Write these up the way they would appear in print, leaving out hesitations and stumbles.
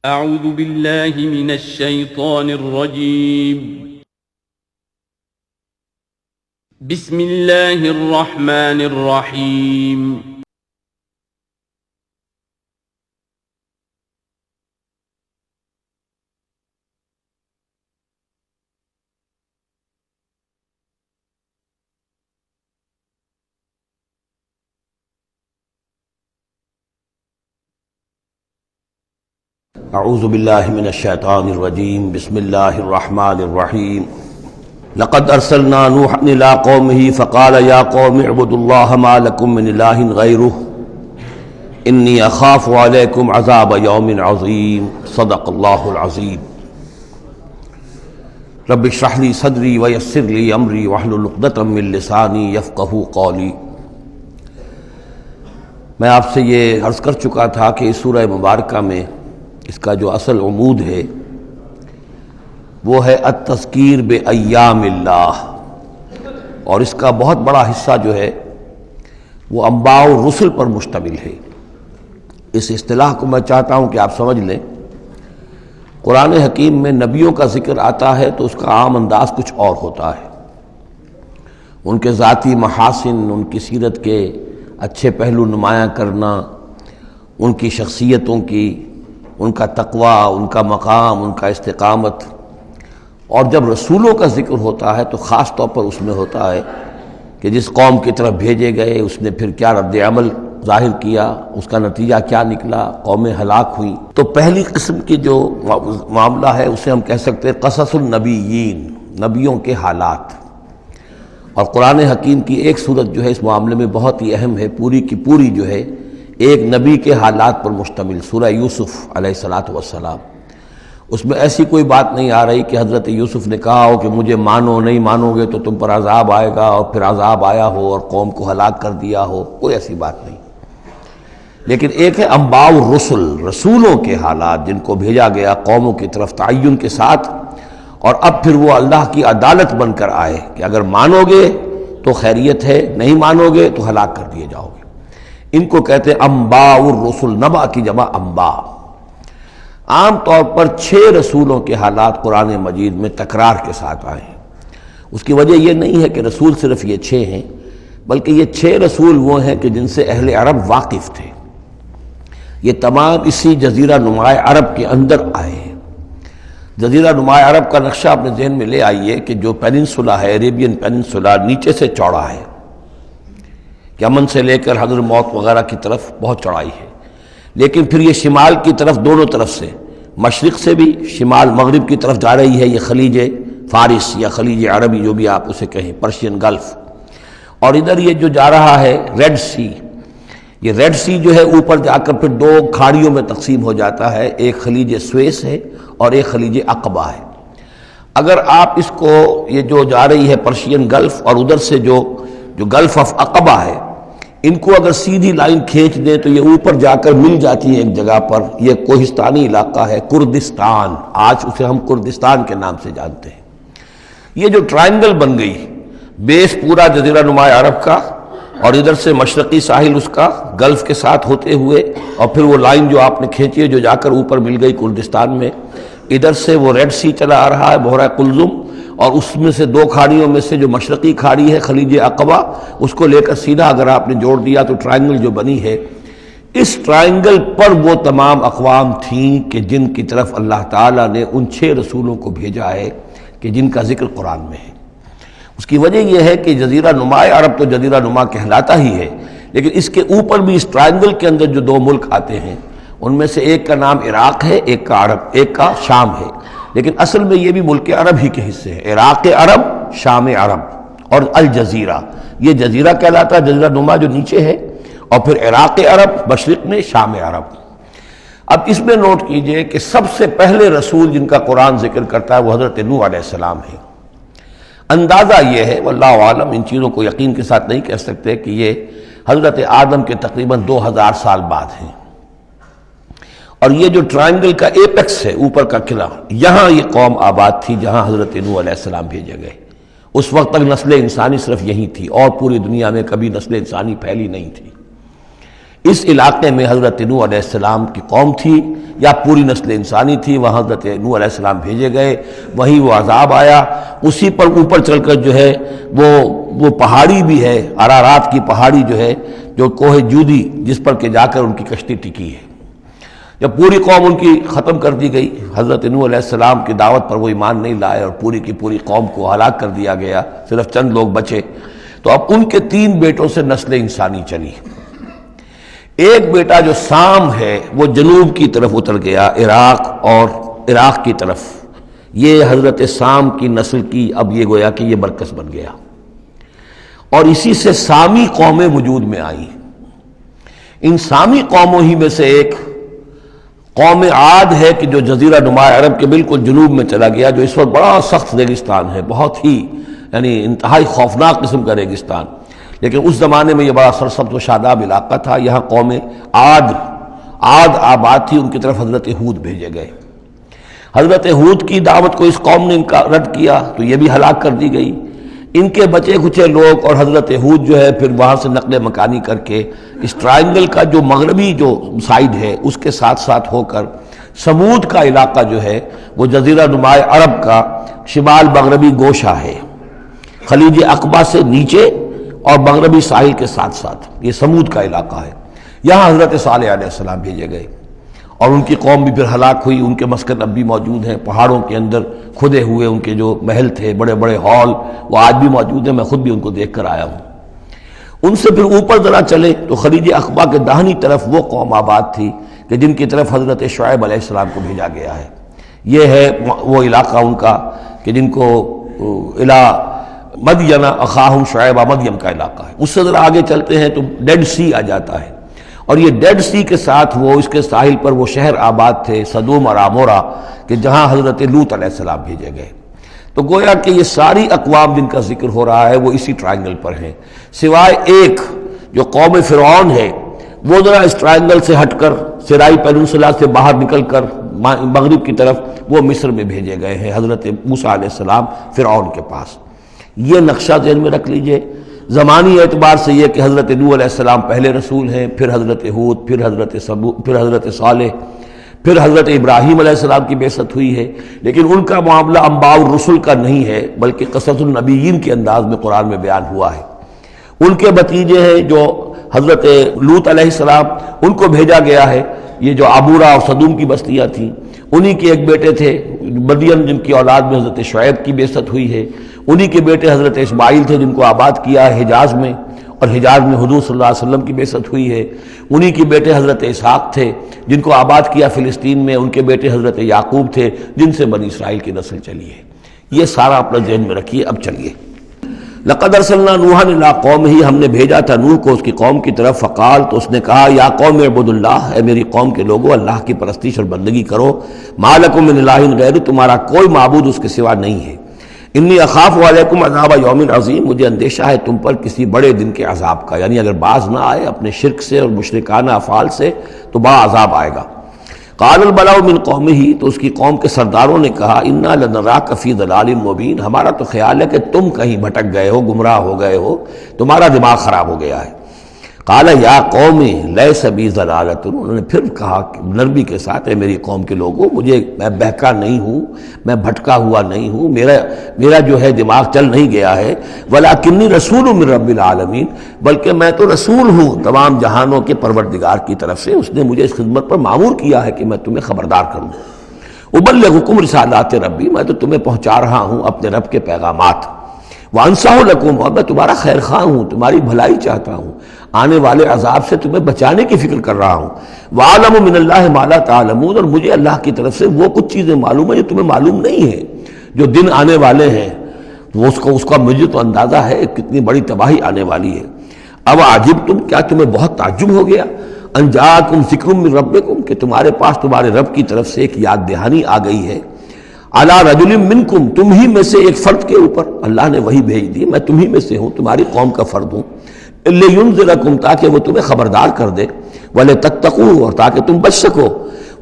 اعوذ باللہ من الشیطان الرجیم بسم اللہ الرحمن الرحیم اعوذ باللہ من الشیطان الرجیم بسم اللہ الرحمن الرحیم لقد ارسلنا نوحا الى قومه فقال یا قوم اعبدوا اللہ ما لکم من الہ غیرہ انی اخاف علیکم عذاب یوم عظیم صدق اللہ العظیم رب اشرح لی صدری ویسر لی امری واحلل عقدۃ من لسانی یفقہوا قولی۔ میں آپ سے یہ عرض کر چکا تھا کہ اس سورہ مبارکہ میں اس کا جو اصل عمود ہے وہ ہے التذکیر بایام اللہ، اور اس کا بہت بڑا حصہ جو ہے وہ انباء الرسل پر مشتمل ہے۔ اس اصطلاح کو میں چاہتا ہوں کہ آپ سمجھ لیں۔ قرآن حکیم میں نبیوں کا ذکر آتا ہے تو اس کا عام انداز کچھ اور ہوتا ہے، ان کے ذاتی محاسن، ان کی سیرت کے اچھے پہلو نمایاں کرنا، ان کی شخصیتوں کی، ان کا تقوی، ان کا مقام، ان کا استقامت۔ اور جب رسولوں کا ذکر ہوتا ہے تو خاص طور پر اس میں ہوتا ہے کہ جس قوم کی طرف بھیجے گئے اس نے پھر کیا رد عمل ظاہر کیا، اس کا نتیجہ کیا نکلا، قومیں ہلاک ہوئیں۔ تو پہلی قسم کی جو معاملہ ہے اسے ہم کہہ سکتے ہیں قصص النبیین، نبیوں کے حالات۔ اور قرآن حکیم کی ایک صورت جو ہے اس معاملے میں بہت ہی اہم ہے، پوری کی پوری جو ہے ایک نبی کے حالات پر مشتمل، سورہ یوسف علیہ الصلاۃ والسلام۔ اس میں ایسی کوئی بات نہیں آ رہی کہ حضرت یوسف نے کہا ہو کہ مجھے مانو، نہیں مانو گے تو تم پر عذاب آئے گا، اور پھر عذاب آیا ہو اور قوم کو ہلاک کر دیا ہو، کوئی ایسی بات نہیں۔ لیکن ایک ہے انباء الرسل، رسولوں کے حالات جن کو بھیجا گیا قوموں کی طرف تعین کے ساتھ، اور اب پھر وہ اللہ کی عدالت بن کر آئے کہ اگر مانو گے تو خیریت ہے، نہیں مانو گے تو ہلاک کر دیے جاؤ گے۔ ان کو کہتے ہیں انباء الرسل، نبا کی جمع انباء۔ عام طور پر 6 رسولوں کے حالات قرآن مجید میں تکرار کے ساتھ آئے ہیں۔ اس کی وجہ یہ نہیں ہے کہ رسول صرف یہ 6 ہیں، بلکہ یہ 6 رسول وہ ہیں کہ جن سے اہل عرب واقف تھے۔ یہ تمام اسی جزیرہ نماء عرب کے اندر آئے ہیں۔ جزیرہ نماء عرب کا نقشہ اپنے ذہن میں لے آئیے کہ جو پیننسولا ہے، عربین پیننسولا، نیچے سے چوڑا ہے، یمن سے لے کر حضر موت وغیرہ کی طرف بہت چوڑائی ہے، لیکن پھر یہ شمال کی طرف دونوں طرف سے، مشرق سے بھی شمال مغرب کی طرف جا رہی ہے، یہ خلیج فارس یا خلیج عربی جو بھی آپ اسے کہیں، پرشین گلف۔ اور ادھر یہ جو جا رہا ہے ریڈ سی، یہ ریڈ سی جو ہے اوپر جا کر پھر 2 کھاڑیوں میں تقسیم ہو جاتا ہے، ایک خلیج سویس ہے اور ایک خلیج عقبہ ہے۔ اگر آپ اس کو، یہ جو جا رہی ہے پرشین گلف اور ادھر سے جو گلف آف عقبہ ہے، ان کو اگر سیدھی لائن کھینچ دیں تو یہ اوپر جا کر مل جاتی ہے ایک جگہ پر۔ یہ کوہستانی علاقہ ہے، کردستان، آج اسے ہم کردستان کے نام سے جانتے ہیں۔ یہ جو ٹرائنگل بن گئی، بیس پورا جزیرہ نماء عرب کا، اور ادھر سے مشرقی ساحل اس کا گلف کے ساتھ ہوتے ہوئے، اور پھر وہ لائن جو آپ نے کھینچی ہے جو جا کر اوپر مل گئی کردستان میں، ادھر سے وہ ریڈ سی چلا آ رہا ہے، بحیرہ قلزم، اور اس میں سے 2 کھاڑیوں میں سے جو مشرقی کھاڑی ہے خلیج عقبہ، اس کو لے کر سیدھا اگر آپ نے جوڑ دیا تو ٹرائنگل جو بنی ہے، اس ٹرائنگل پر وہ تمام اقوام تھیں کہ جن کی طرف اللہ تعالیٰ نے ان 6 رسولوں کو بھیجا ہے کہ جن کا ذکر قرآن میں ہے۔ اس کی وجہ یہ ہے کہ جزیرہ نماء عرب تو جزیرہ نما کہلاتا ہی ہے، لیکن اس کے اوپر بھی اس ٹرائنگل کے اندر جو 2 ملک آتے ہیں، ان میں سے ایک کا نام عراق ہے، ایک کا عرب، ایک کا شام ہے، لیکن اصل میں یہ بھی ملک عرب ہی کے حصے ہیں، عراق عرب، شام عرب، اور الجزیرہ، یہ جزیرہ کہلاتا ہے، جزیرہ نما جو نیچے ہے، اور پھر عراق عرب مشرق میں، شام عرب۔ اب اس میں نوٹ کیجئے کہ سب سے پہلے رسول جن کا قرآن ذکر کرتا ہے وہ حضرت نوح علیہ السلام ہے۔ اندازہ یہ ہے، واللہ عالم، ان چیزوں کو یقین کے ساتھ نہیں کہہ سکتے، کہ یہ حضرت آدم کے تقریباً 2000 سال بعد ہیں۔ اور یہ جو ٹرائنگل کا ایپیکس ہے، اوپر کا قلعہ، یہاں یہ قوم آباد تھی جہاں حضرت نوح علیہ السلام بھیجے گئے۔ اس وقت تک نسل انسانی صرف یہی تھی، اور پوری دنیا میں کبھی نسل انسانی پھیلی نہیں تھی۔ اس علاقے میں حضرت نوح علیہ السلام کی قوم تھی یا پوری نسل انسانی تھی، وہاں حضرت نوح علیہ السلام بھیجے گئے، وہیں وہ عذاب آیا۔ اسی پر اوپر چل کر جو ہے وہ پہاڑی بھی ہے، ارارات کی پہاڑی جو ہے، جو کوہ جودی، جس پر کہ جا کر ان کی کشتی ٹکی ہے۔ جب پوری قوم ان کی ختم کر دی گئی، حضرت نوح علیہ السلام کی دعوت پر وہ ایمان نہیں لائے اور پوری کی پوری قوم کو ہلاک کر دیا گیا، صرف چند لوگ بچے، تو اب ان کے 3 بیٹوں سے نسل انسانی چلی۔ ایک بیٹا جو سام ہے وہ جنوب کی طرف اتر گیا، عراق کی طرف، یہ حضرت سام کی نسل کی اب یہ گویا کہ یہ مرکز بن گیا، اور اسی سے سامی قومیں وجود میں آئیں۔ ان سامی قوموں ہی میں سے ایک قوم عاد ہے کہ جو جزیرہ نما عرب کے بالکل جنوب میں چلا گیا، جو اس وقت بڑا سخت ریگستان ہے، بہت ہی یعنی انتہائی خوفناک قسم کا ریگستان، لیکن اس زمانے میں یہ بڑا سرسبز و شاداب علاقہ تھا۔ یہاں قوم عاد آباد تھی، ان کی طرف حضرت ہود بھیجے گئے۔ حضرت ہود کی دعوت کو اس قوم نے رد کیا تو یہ بھی ہلاک کر دی گئی۔ ان کے بچے کچھ لوگ اور حضرت ہود جو ہے پھر وہاں سے نقل مکانی کر کے اس ٹرائنگل کا جو مغربی جو سائیڈ ہے اس کے ساتھ ساتھ ہو کر سمود کا علاقہ جو ہے وہ جزیرہ نما عرب کا شمال مغربی گوشہ ہے، خلیج عقبہ سے نیچے اور مغربی ساحل کے ساتھ ساتھ یہ سمود کا علاقہ ہے۔ یہاں حضرت صالح علیہ السلام بھیجے گئے اور ان کی قوم بھی پھر ہلاک ہوئی۔ ان کے مسکن اب بھی موجود ہیں، پہاڑوں کے اندر کھدے ہوئے ان کے جو محل تھے، بڑے بڑے ہال، وہ آج بھی موجود ہیں، میں خود بھی ان کو دیکھ کر آیا ہوں۔ ان سے پھر اوپر ذرا چلے تو خلیج عقبہ کے داہنی طرف وہ قوم آباد تھی کہ جن کی طرف حضرت شعیب علیہ السلام کو بھیجا گیا ہے۔ یہ ہے وہ علاقہ ان کا کہ جن کو الی مدین اخاہم شعیب مدین کا علاقہ ہے۔ اس سے ذرا آگے چلتے ہیں تو ڈیڈ سی آ جاتا ہے، اور یہ ڈیڈ سی کے ساتھ وہ اس کے ساحل پر وہ شہر آباد تھے سدوم اور عمورہ کہ جہاں حضرت لوط علیہ السلام بھیجے گئے۔ تو گویا کہ یہ ساری اقوام جن کا ذکر ہو رہا ہے وہ اسی ٹرائنگل پر ہیں، سوائے ایک جو قوم فرعون ہے، وہ ذرا اس ٹرائنگل سے ہٹ کر سرائی پیننسولا سے باہر نکل کر مغرب کی طرف وہ مصر میں بھیجے گئے ہیں حضرت موسیٰ علیہ السلام فرعون کے پاس۔ یہ نقشہ ذہن میں رکھ لیجئے۔ زمانی اعتبار سے یہ کہ حضرت نوح علیہ السلام پہلے رسول ہیں، پھر حضرت ہود، پھر حضرت صالح، پھر حضرت ابراہیم علیہ السلام کی بعثت ہوئی ہے، لیکن ان کا معاملہ انباء الرسل کا نہیں ہے بلکہ قصص النبیین کے انداز میں قرآن میں بیان ہوا ہے۔ ان کے بھتیجے ہیں جو حضرت لوط علیہ السلام، ان کو بھیجا گیا ہے۔ یہ جو عمورہ اور صدوم کی بستیاں تھیں، انہی کے ایک بیٹے تھے مدین جن کی اولاد میں حضرت شعیب کی بعثت ہوئی ہے، انہی کے بیٹے حضرت اسماعیل تھے جن کو آباد کیا ہے حجاز میں، اور حجاز میں حضور صلی اللہ علیہ وسلم کی بعثت ہوئی ہے۔ انہی کے بیٹے حضرت اسحاق تھے جن کو آباد کیا فلسطین میں، ان کے بیٹے حضرت یعقوب تھے جن سے بنی اسرائیل کی نسل چلی ہے۔ یہ سارا اپنا ذہن میں رکھیے۔ اب چلیے، لقد ارسلنا نوحا الی قومہ، ہم نے بھیجا تھا نوح کو اس کی قوم کی طرف، فقال، تو اس نے کہا، یا قوم اعبدوا اللہ، اے میری قوم کے لوگوں اللہ کی پرستش اور بندگی کرو، ما لکم من الہ غیرہ، تمہارا کوئی معبود اس کے سوا نہیں ہے، انی اخاف علیکم عذاب یوم عظیم، مجھے اندیشہ ہے تم پر کسی بڑے دن کے عذاب کا، یعنی اگر باز نہ آئے اپنے شرک سے اور مشرکانہ افعال سے تو بڑا عذاب آئے گا۔ قال البلاء من قومہ، تو اس کی قوم کے سرداروں نے کہا، انا لنراک فی ضلال مبین، ہمارا تو خیال ہے کہ تم کہیں بھٹک گئے ہو، گمراہ ہو گئے ہو، تمہارا دماغ خراب ہو گیا ہے۔ قال یا قوم لیس بی ضلالۃ، انہوں نے پھر کہا نرمی کے ساتھ، اے میری قوم کے لوگوں، میں بہکا نہیں ہوں، میں بھٹکا ہوا نہیں ہوں، میرا جو ہے دماغ چل نہیں گیا ہے، ولکنی رسول من رب العالمین، بلکہ میں تو رسول ہوں تمام جہانوں کے پروردگار کی طرف سے، اس نے مجھے اس خدمت پر مامور کیا ہے کہ میں تمہیں خبردار کروں۔ ابلغکم رسالات ربی، میں تو تمہیں پہنچا رہا ہوں اپنے رب کے پیغامات، وانصح لکم، اور میں تمہارا خیر خواہ ہوں، تمہاری بھلائی چاہتا ہوں، آنے والے عذاب سے تمہیں بچانے کی فکر کر رہا ہوں۔ وَأَعْلَمُ مِنَ اللَّهِ مَا لَا تَعْلَمُونَ، اور مجھے اللہ کی طرف سے وہ کچھ چیزیں معلوم ہیں جو تمہیں معلوم نہیں ہیں، جو دن آنے والے ہیں وہ اس کا مجھے تو اندازہ ہے کتنی بڑی تباہی آنے والی ہے۔ اب عجبتم، کیا تمہیں بہت تعجب ہو گیا، ان جاءکم ذکر من ربکم، کہ تمہارے پاس تمہارے رب کی طرف سے ایک یاد دہانی آ گئی ہے، علی رجل منکم، تم ہی میں سے ایک فرد کے اوپر اللہ نے وہی بھیج دی، میں تم ہی میں سے ہوں، تمہاری قوم کا فرد ہوں، لینذرکم، تاکہ وہ تمہیں خبردار کر دے، ولتتقوا، اور تاکہ تم بچ سکو،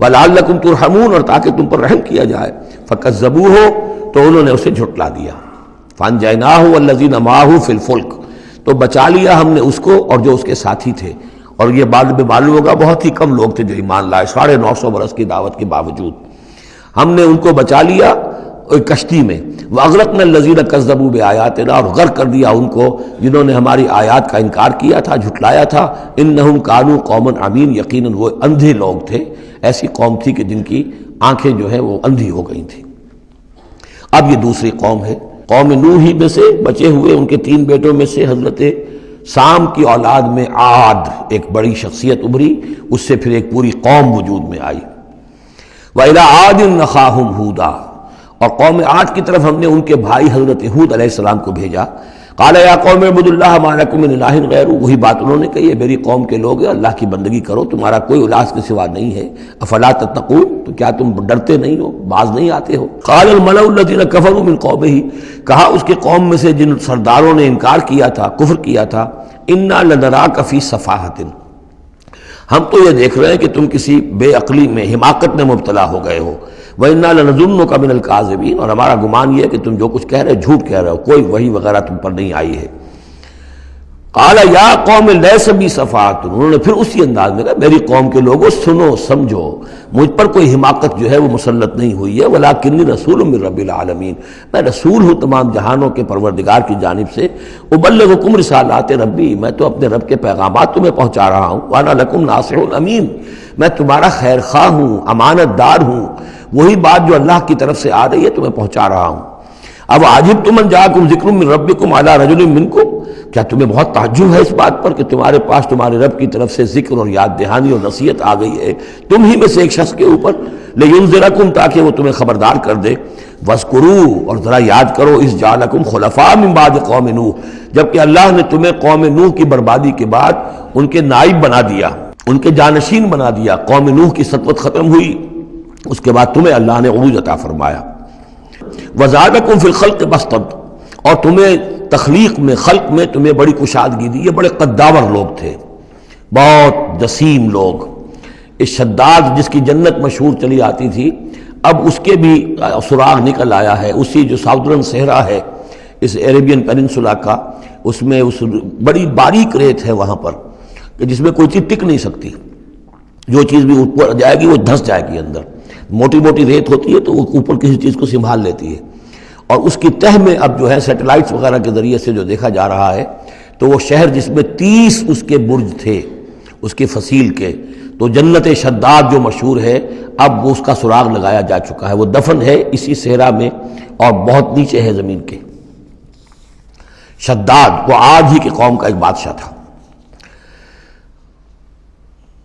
ولعلکم ترحمون، اور تاکہ تم پر رحم کیا جائے۔ فکذبوہ، تو انہوں نے اسے جھٹلا دیا، فانجیناہ والذین معہ فی الفلک، تو بچا لیا ہم نے اس کو اور جو اس کے ساتھی تھے اور یہ بعد میں معلوم ہوگا بہت ہی کم لوگ تھے جو ایمان لائے 950 برس کی دعوت کے باوجود۔ ہم نے ان کو بچا لیا ایک کشتی میں، وَأَغْرَقْنَا الَّذِينَ كَذَّبُوا بِآيَاتِنَا، اور غرق کر دیا ان کو جنہوں نے ہماری آیات کا انکار کیا تھا، جھٹلایا تھا۔ إِنَّهُمْ كَانُوا قَوْمًا عَمِينَ، یقیناً وہ اندھے لوگ تھے، ایسی قوم تھی کہ جن کی آنکھیں جو ہیں وہ اندھی ہو گئی تھیں۔ اب یہ دوسری قوم ہے، قوم نوح ہی میں سے بچے ہوئے ان کے 3 بیٹوں میں سے حضرت سام کی اولاد میں عاد ایک بڑی شخصیت ابھری، اس سے پھر ایک پوری قوم وجود میں آئی۔ وَإِلَىٰ عَادٍ أَخَاهُمْ هُودًا، اور قوم عاد کی طرف ہم نے ان کے بھائی حضرت ہود علیہ السلام کو بھیجا۔ قَالَ يَا قَوْمِ اعْبُدُوا اللَّهَ مَا لَكُم مِّنْ إِلَٰهٍ غَيْرُهُ، وہی بات انہوں نے کہی ہے، میری قوم کے لوگ اللہ کی بندگی کرو، تمہارا کوئی الہ کے سوا نہیں ہے۔ افلا تتقون، تو کیا تم ڈرتے نہیں ہو، باز نہیں آتے ہو؟ قال الملأ الذين كفروا من قومه، کہا اس کے قوم میں سے جن سرداروں نے انکار کیا تھا، کفر کیا تھا، انا لنراک فی صفاحۃ، ہم تو یہ دیکھ رہے ہیں کہ تم کسی بے عقلی میں، حماقت میں مبتلا ہو گئے ہو۔ وَإِنَّا لَنَظُنُّكَ مِنَ الْكَاذِبِينَ، اور ہمارا گمان یہ ہے کہ تم جو کچھ کہہ رہے ہو جھوٹ کہہ رہے ہو، کوئی وحی وغیرہ تم پر نہیں آئی ہے۔ قَالَ يَا قَوْمِ لَيْسَ بِي صَفَاحَةٌ، انہوں نے پھر اسی انداز میں کہا میری قوم کے لوگوں سنو سمجھو، مجھ پر کوئی حماقت جو ہے وہ مسلط نہیں ہوئی ہے، وَلَٰكِنِّي رَسُولٌ مِّن رَّبِّ الْعَالَمِينَ، میں رسول ہوں تمام جہانوں کے پروردگار کی جانب سے۔ أُبَلِّغُكُمْ رِسَالَاتِ رَبِّي، میں تو اپنے رب کے پیغامات تمہیں پہنچا رہا ہوں۔ وَأَنَا لَكُمْ نَاصِحٌ أَمِينٌ، میں تمہارا خیر خواہ ہوں، امانت دار ہوں، وہی بات جو اللہ کی طرف سے آ رہی ہے تمہیں پہنچا رہا ہوں۔ اب عجبتم ان جاءکم ذکر من ربکم علی رجل منکم، کیا تمہیں بہت تعجب ہے اس بات پر کہ تمہارے پاس تمہارے رب کی طرف سے ذکر اور یاد دہانی اور نصیحت آ گئی ہے تم ہی میں سے ایک شخص کے اوپر، لینذرکم، تاکہ وہ تمہیں خبردار کر دے، واذکروا، اور ذرا یاد کرو، اذ جعلکم خلفاء من بعد قوم نوح، جبکہ اللہ نے تمہیں قوم نوح کی بربادی کے بعد ان کے نائب بنا دیا، ان کے جانشین بنا دیا۔ قوم نوح کی سطوت ختم ہوئی، اس کے بعد تمہیں اللہ نے عروج عطا فرمایا۔ وزادکم فی الخلق بسطۃ، اور تمہیں تخلیق میں، خلق میں تمہیں بڑی کشادگی دی۔ یہ بڑے قداور لوگ تھے، بہت جسیم لوگ۔ اس شداد جس کی جنت مشہور چلی آتی تھی، اب اس کے بھی سراغ نکل آیا ہے۔ اسی جو ساؤدرن صحرا ہے اس عربین پیننسولا کا، اس میں اس بڑی باریک ریت ہے وہاں پر کہ جس میں کوئی چیز ٹک نہیں سکتی، جو چیز بھی اوپر جائے گی وہ دھس جائے گی اندر۔ موٹی موٹی ریت ہوتی ہے تو وہ اوپر کسی چیز کو سنبھال لیتی ہے، اور اس کی تہ میں اب جو ہے سیٹلائٹس وغیرہ کے ذریعے سے جو دیکھا جا رہا ہے، تو وہ شہر جس میں 30 اس کے برج تھے اس کی فصیل کے، تو جنت شداد جو مشہور ہے اب وہ اس کا سراغ لگایا جا چکا ہے، وہ دفن ہے اسی صحرا میں اور بہت نیچے ہے زمین کے۔ شداد وہ عاد ہی کی قوم کا ایک بادشاہ تھا۔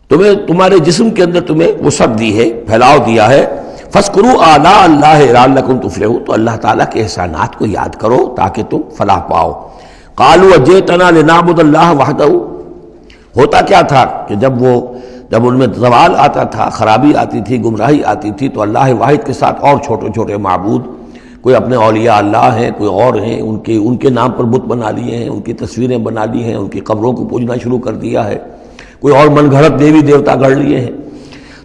تمہیں تمہارے جسم کے اندر تمہیں وسعت دی ہے، پھیلاؤ دیا ہے۔ فاذکروا آلاء اللہ لعلکم تفلحون، تو اللہ تعالیٰ کے احسانات کو یاد کرو تاکہ تم فلاح پاؤ۔ قالوا اجئتنا لنعبد اللہ وحدہ، ہوتا کیا تھا کہ جب ان میں زوال آتا تھا، خرابی آتی تھی، گمراہی آتی تھی، تو اللہ واحد کے ساتھ اور چھوٹے چھوٹے معبود، کوئی اپنے اولیاء اللہ ہیں، کوئی اور ہیں، ان کے نام پر بت بنا لیے ہیں، ان کی تصویریں بنا لی ہیں، ان کی قبروں کو پوجنا شروع کر دیا ہے، کوئی اور من گھڑت دیوی دیوتا گھڑ لیے ہیں۔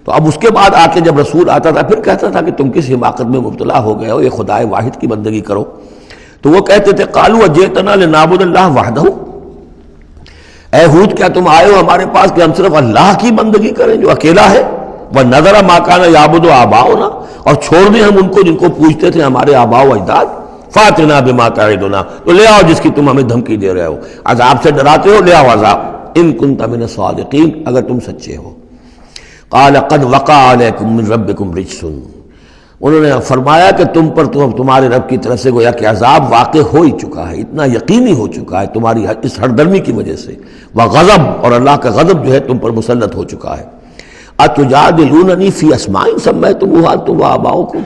تو اب اس کے بعد آ کے جب رسول آتا تھا پھر کہتا تھا کہ تم کس حماقت میں مبتلا ہو گئے ہو، یہ خدائے واحد کی بندگی کرو۔ تو وہ کہتے تھے قالوا اجئتنا لنعبد اللہ وحدہ، اے ہود کیا تم آئے ہو ہمارے پاس کہ ہم صرف اللہ کی بندگی کریں جو اکیلا ہے، وَنَذَرَ مَا كَانَ يَعْبُدُ آبَاؤُنَا، اور چھوڑ دیں ہم ان کو جن کو پوجتے تھے ہمارے آباء و اجداد۔ فَأْتِنَا بِمَا تَعِدُنَا، تو لے آؤ جس کی تم ہمیں دھمکی دے رہے ہو، عذاب سے ڈراتے ہو، لے آؤ عذاب، ان كنت من الصادقین، اگر تم سچے ہو۔ قال قد وقع علیکم من ربکم رجس، انہوں نے فرمایا کہ تم پر تمہارے رب کی طرف سے گویا کہ عذاب واقع ہو ہی چکا ہے، اتنا یقینی ہو چکا ہے تمہاری اس ہردرمی کی وجہ سے، وغضب، اور اللہ کا غضب جو ہے تم پر مسلط ہو چکا ہے۔ اتجادلوننی فی اسماء سمیتموها انتم وآباؤکم،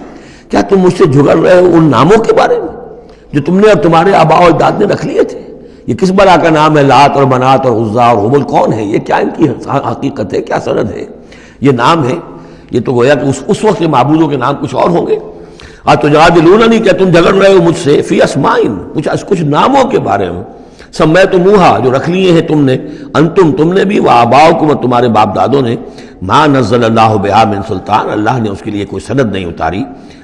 کیا تم مجھ سے جھگڑ رہے ہو ان ناموں کے بارے میں جو تم نے اور تمہارے آباء و اجداد نے رکھ لیے تھے؟ یہ کس بلا کا نام ہے؟ لات اور منات اور عزا اور ہبل کون ہے؟ یہ کیا ان کی حقیقت ہے، کیا سند ہے؟ یہ نام ہے، یہ تو گویا کہ اس وقت کے معبودوں کے نام کچھ اور ہوں گے۔ اتجادلوننی، کیا تم جھگڑ رہے ہو مجھ سے فی اسماء، کچھ ناموں کے بارے میں، سمیتموہا، جو رکھ لیے ہیں تم نے، انتم، تم نے بھی، وآباؤکم، اور تمہارے باپ دادوں نے، ما نزل اللہ بہا من سلطان، اللہ نے اس کے لیے کوئی سند نہیں اتاری۔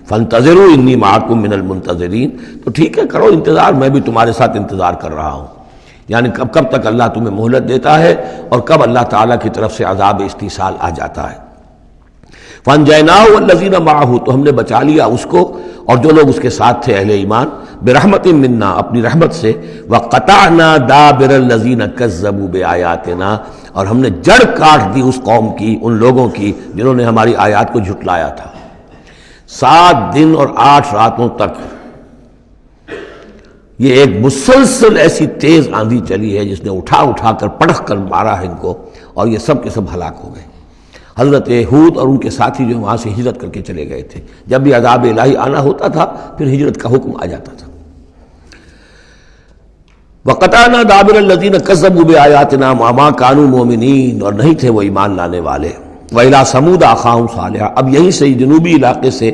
فانتظروا انی معکم من المنتظرین، تو ٹھیک ہے کرو انتظار، میں بھی تمہارے ساتھ انتظار کر رہا ہوں۔ یعنی کب تک اللہ تمہیں مہلت دیتا ہے اور کب اللہ تعالیٰ کی طرف سے عذاب استیصال آ جاتا ہے۔ فَأَنْجَيْنَاهُ وَالَّذِينَ مَعَهُ، تو ہم نے بچا لیا اس کو اور جو لوگ اس کے ساتھ تھے اہل ایمان، بِرَحْمَةٍ مِّنَّا، اپنی رحمت سے، وَقَطَعْنَا دَابِرَ الَّذِينَ كَذَّبُوا بِآيَاتِنَا، اور ہم نے جڑ کاٹ دی اس قوم کی، ان لوگوں کی جنہوں نے ہماری آیات کو جھٹلایا تھا۔ 7 دن اور 8 راتوں تک یہ ایک مسلسل ایسی تیز آندھی چلی ہے جس نے اٹھا کر پٹخ کر مارا ہے ان کو، اور یہ سب کے سب ہلاک ہو گئے۔ حضرت ہود اور ان کے ساتھی جو وہاں سے ہجرت کر کے چلے گئے تھے، جب بھی عذاب الہی آنا ہوتا تھا پھر ہجرت کا حکم آ جاتا تھا۔ وَقَطَعْنَا دَابِرَ الَّذِينَ كَذَّبُوا بِآيَاتِنَا وَمَا كَانُوا مُؤْمِنِينَ، اور نہیں تھے وہ ایمان لانے والے۔ وَإِلَىٰ ثَمُودَ أَخَاهُمْ صَالِحًا، اب یہیں سے جنوبی علاقے سے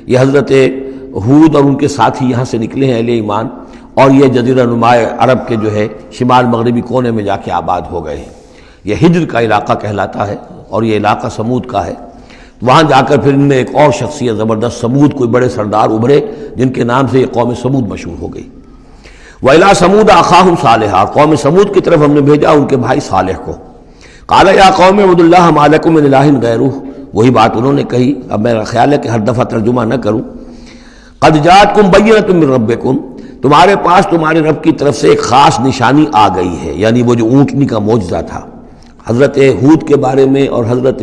یہ حضرت ہود اور ان کے ساتھی یہاں سے نکلے ہیں اہل ایمان، اور یہ جزیرہ نما عرب کے جو ہے شمال مغربی کونے میں جا کے آباد ہو گئے ہیں۔ یہ ہجر کا علاقہ کہلاتا ہے اور یہ علاقہ سمود کا ہے۔ وہاں جا کر پھر ان میں ایک اور شخصیت زبردست سمود کوئی بڑے سردار ابھرے جن کے نام سے یہ قوم سمود مشہور ہو گئی۔ وَإِلَىٰ ثَمُودَ أَخَاهُمْ صَالِحًا، قوم سمود کی طرف ہم نے بھیجا ان کے بھائی صالح کو۔ قَالَ يَا قَوْمِ اعْبُدُوا اللَّهَ مَا لَكُم مِّنْ إِلَٰهٍ غَيْرُهُ، وہی بات انہوں نے کہی، اب میرا خیال ہے کہ ہر دفعہ ترجمہ نہ کروں۔ قَدْ جَاءَتْكُم بَيِّنَةٌ مِّن رَّبِّكُم، تمہارے پاس تمہارے رب کی طرف سے ایک خاص نشانی آ گئی ہے، یعنی وہ جو اونٹنی کا معجزہ تھا۔ حضرت ہود کے بارے میں اور حضرت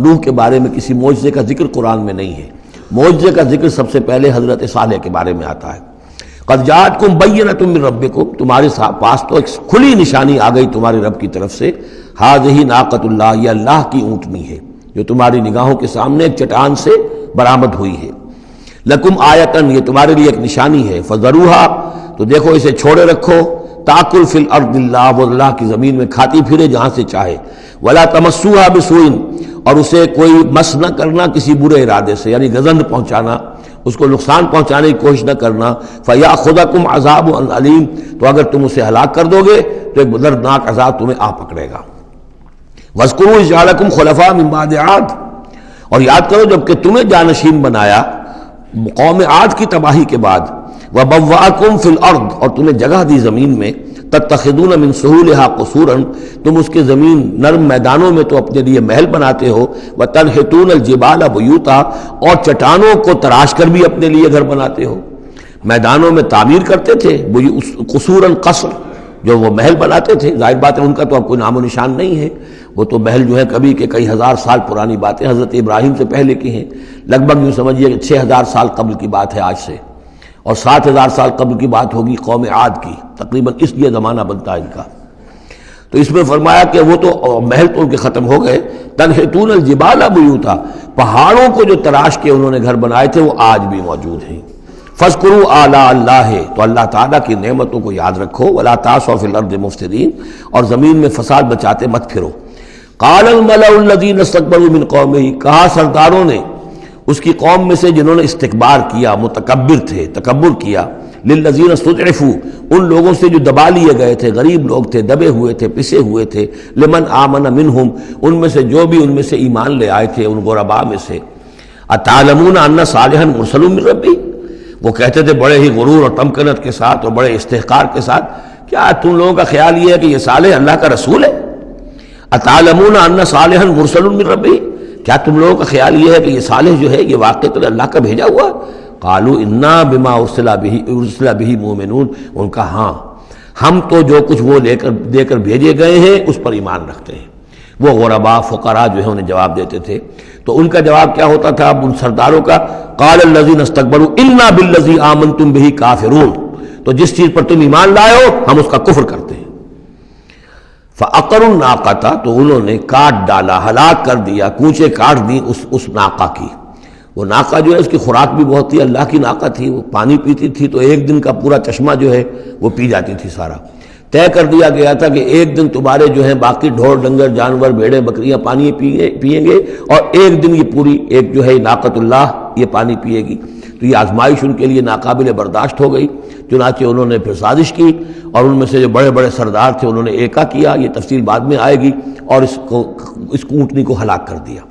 نوح کے بارے میں کسی معجزے کا ذکر قرآن میں نہیں ہے، معجزے کا ذکر سب سے پہلے حضرت صالح کے بارے میں آتا ہے۔ قد جاءتکم بینۃ من ربکم، تمہارے پاس تو ایک کھلی نشانی آ گئی تمہارے رب کی طرف سے۔ ھذہ ناقۃ اللہ، یہ اللہ کی اونٹنی ہے جو تمہاری نگاہوں کے سامنے ایک چٹان سے برآمد ہوئی ہے۔ لکم آیتن، یہ تمہارے لیے ایک نشانی ہے۔ فذروھا، تو دیکھو اسے چھوڑے رکھو۔ تاکل فی الارض اللہ، وہ اللہ کی زمین میں کھاتی پھرے جہاں سے چاہے۔ ولا تمسوھا بسوء، اور اسے کوئی مس نہ کرنا کسی برے ارادے سے، یعنی گزند پہنچانا، اس کو نقصان پہنچانے کی کوشش نہ کرنا۔ فیاخذکم عذاب علیم، تو اگر تم اسے ہلاک کر دو گے تو ایک دردناک عذاب تمہیں آ پکڑے گا۔ واذکروا اذ جعلکم خلفاء من بعد عاد، اور یاد کرو جب کہ تمہیں جانشین بنایا قوم عاد کی تباہی کے بعد۔ وبوأکم فی الارض، اور تمہیں جگہ دی زمین میں۔ تتخذون من سہولہا قصورا، تم اس کے زمین نرم میدانوں میں تو اپنے لیے محل بناتے ہو۔ وتنحتون الجبال بیوتا، اور چٹانوں کو تراش کر بھی اپنے لیے گھر بناتے ہو۔ میدانوں میں تعمیر کرتے تھے قصورا، قصر جو وہ محل بناتے تھے، ظاہر بات ہے ان کا تو اب کوئی نام و نشان نہیں ہے، وہ تو محل جو ہے کبھی کہ کئی ہزار سال پرانی باتیں حضرت ابراہیم سے پہلے کی ہیں، لگ بھگ یوں سمجھیے کہ 6000 سال قبل کی بات ہے آج سے، اور 7000 سال قبل کی بات ہوگی قوم عاد کی، تقریباً اس لیے زمانہ بنتا ہے ان کا۔ تو اس میں فرمایا کہ وہ تو محل تو ان کے ختم ہو گئے۔ تنحتون الجبال بیوتا، پہاڑوں کو جو تراش کے انہوں نے گھر بنائے تھے وہ آج بھی موجود ہیں۔ فاذکروا آلاء اللہ، تو اللہ تعالیٰ کی نعمتوں کو یاد رکھو۔ ولا تعثوا فی الارض مفسدین، اور زمین میں فساد بچاتے مت پھرو۔ قال الملأ الذین استکبروا من قومہ، کہا سرداروں نے اس کی قوم میں سے جنہوں نے استکبار کیا، متکبر تھے، تکبر کیا، للذین استضعفوا، ان لوگوں سے جو دبا لیے گئے تھے، غریب لوگ تھے، دبے ہوئے تھے، پسے ہوئے تھے، لمن آمن منہم، ان میں سے جو بھی ان میں سے ایمان لے آئے تھے ان غرباء میں سے۔ اتعلمون ان صالحا مرسل من ربی، وہ کہتے تھے بڑے ہی غرور اور تمکنت کے ساتھ اور بڑے استحقار کے ساتھ، کیا تم لوگوں کا خیال یہ ہے کہ یہ صالح اللہ کا رسول ہے؟ اتعلمون ان صالحا مرسل من ربی، کیا تم لوگوں کا خیال یہ ہے کہ یہ صالح جو ہے یہ واقعی اللہ کا بھیجا ہوا؟ قالوا انا بما ارسل به مؤمنون، ان کا ہاں ہم تو جو کچھ وہ دے کر بھیجے گئے ہیں اس پر ایمان رکھتے ہیں۔ وہ غرباء فقراء جو ہے انہیں جواب دیتے تھے، تو ان کا جواب کیا ہوتا تھا اب ان سرداروں کا؟ قال الذین استکبروا انا بالذی آمنتم به کافرون، تو جس چیز پر تم ایمان لائے ہو ہم اس کا کفر کرتے ہیں۔ فعقروا الناقۃ، تو انہوں نے کاٹ ڈالا، ہلاک کر دیا، کونچے کاٹ دی اس ناقہ کی۔ وہ ناقہ جو ہے اس کی خوراک بھی بہت تھی، اللہ کی ناقہ تھی، وہ پانی پیتی تھی تو ایک دن کا پورا چشمہ جو ہے وہ پی جاتی تھی سارا۔ طے کر دیا گیا تھا کہ ایک دن تمہارے جو ہے باقی ڈھور ڈنگر جانور بھیڑیں بکریاں پانی پئیں گے، اور ایک دن یہ پوری ایک جو ہے ناقۃ اللہ یہ پانی پیے گی۔ تو یہ آزمائش ان کے لیے ناقابل برداشت ہو گئی، چنانچہ انہوں نے پھر سازش کی، اور ان میں سے جو بڑے بڑے سردار تھے انہوں نے ایکا کیا، یہ تفصیل بعد میں آئے گی، اور اس اونٹنی کو ہلاک کر دیا۔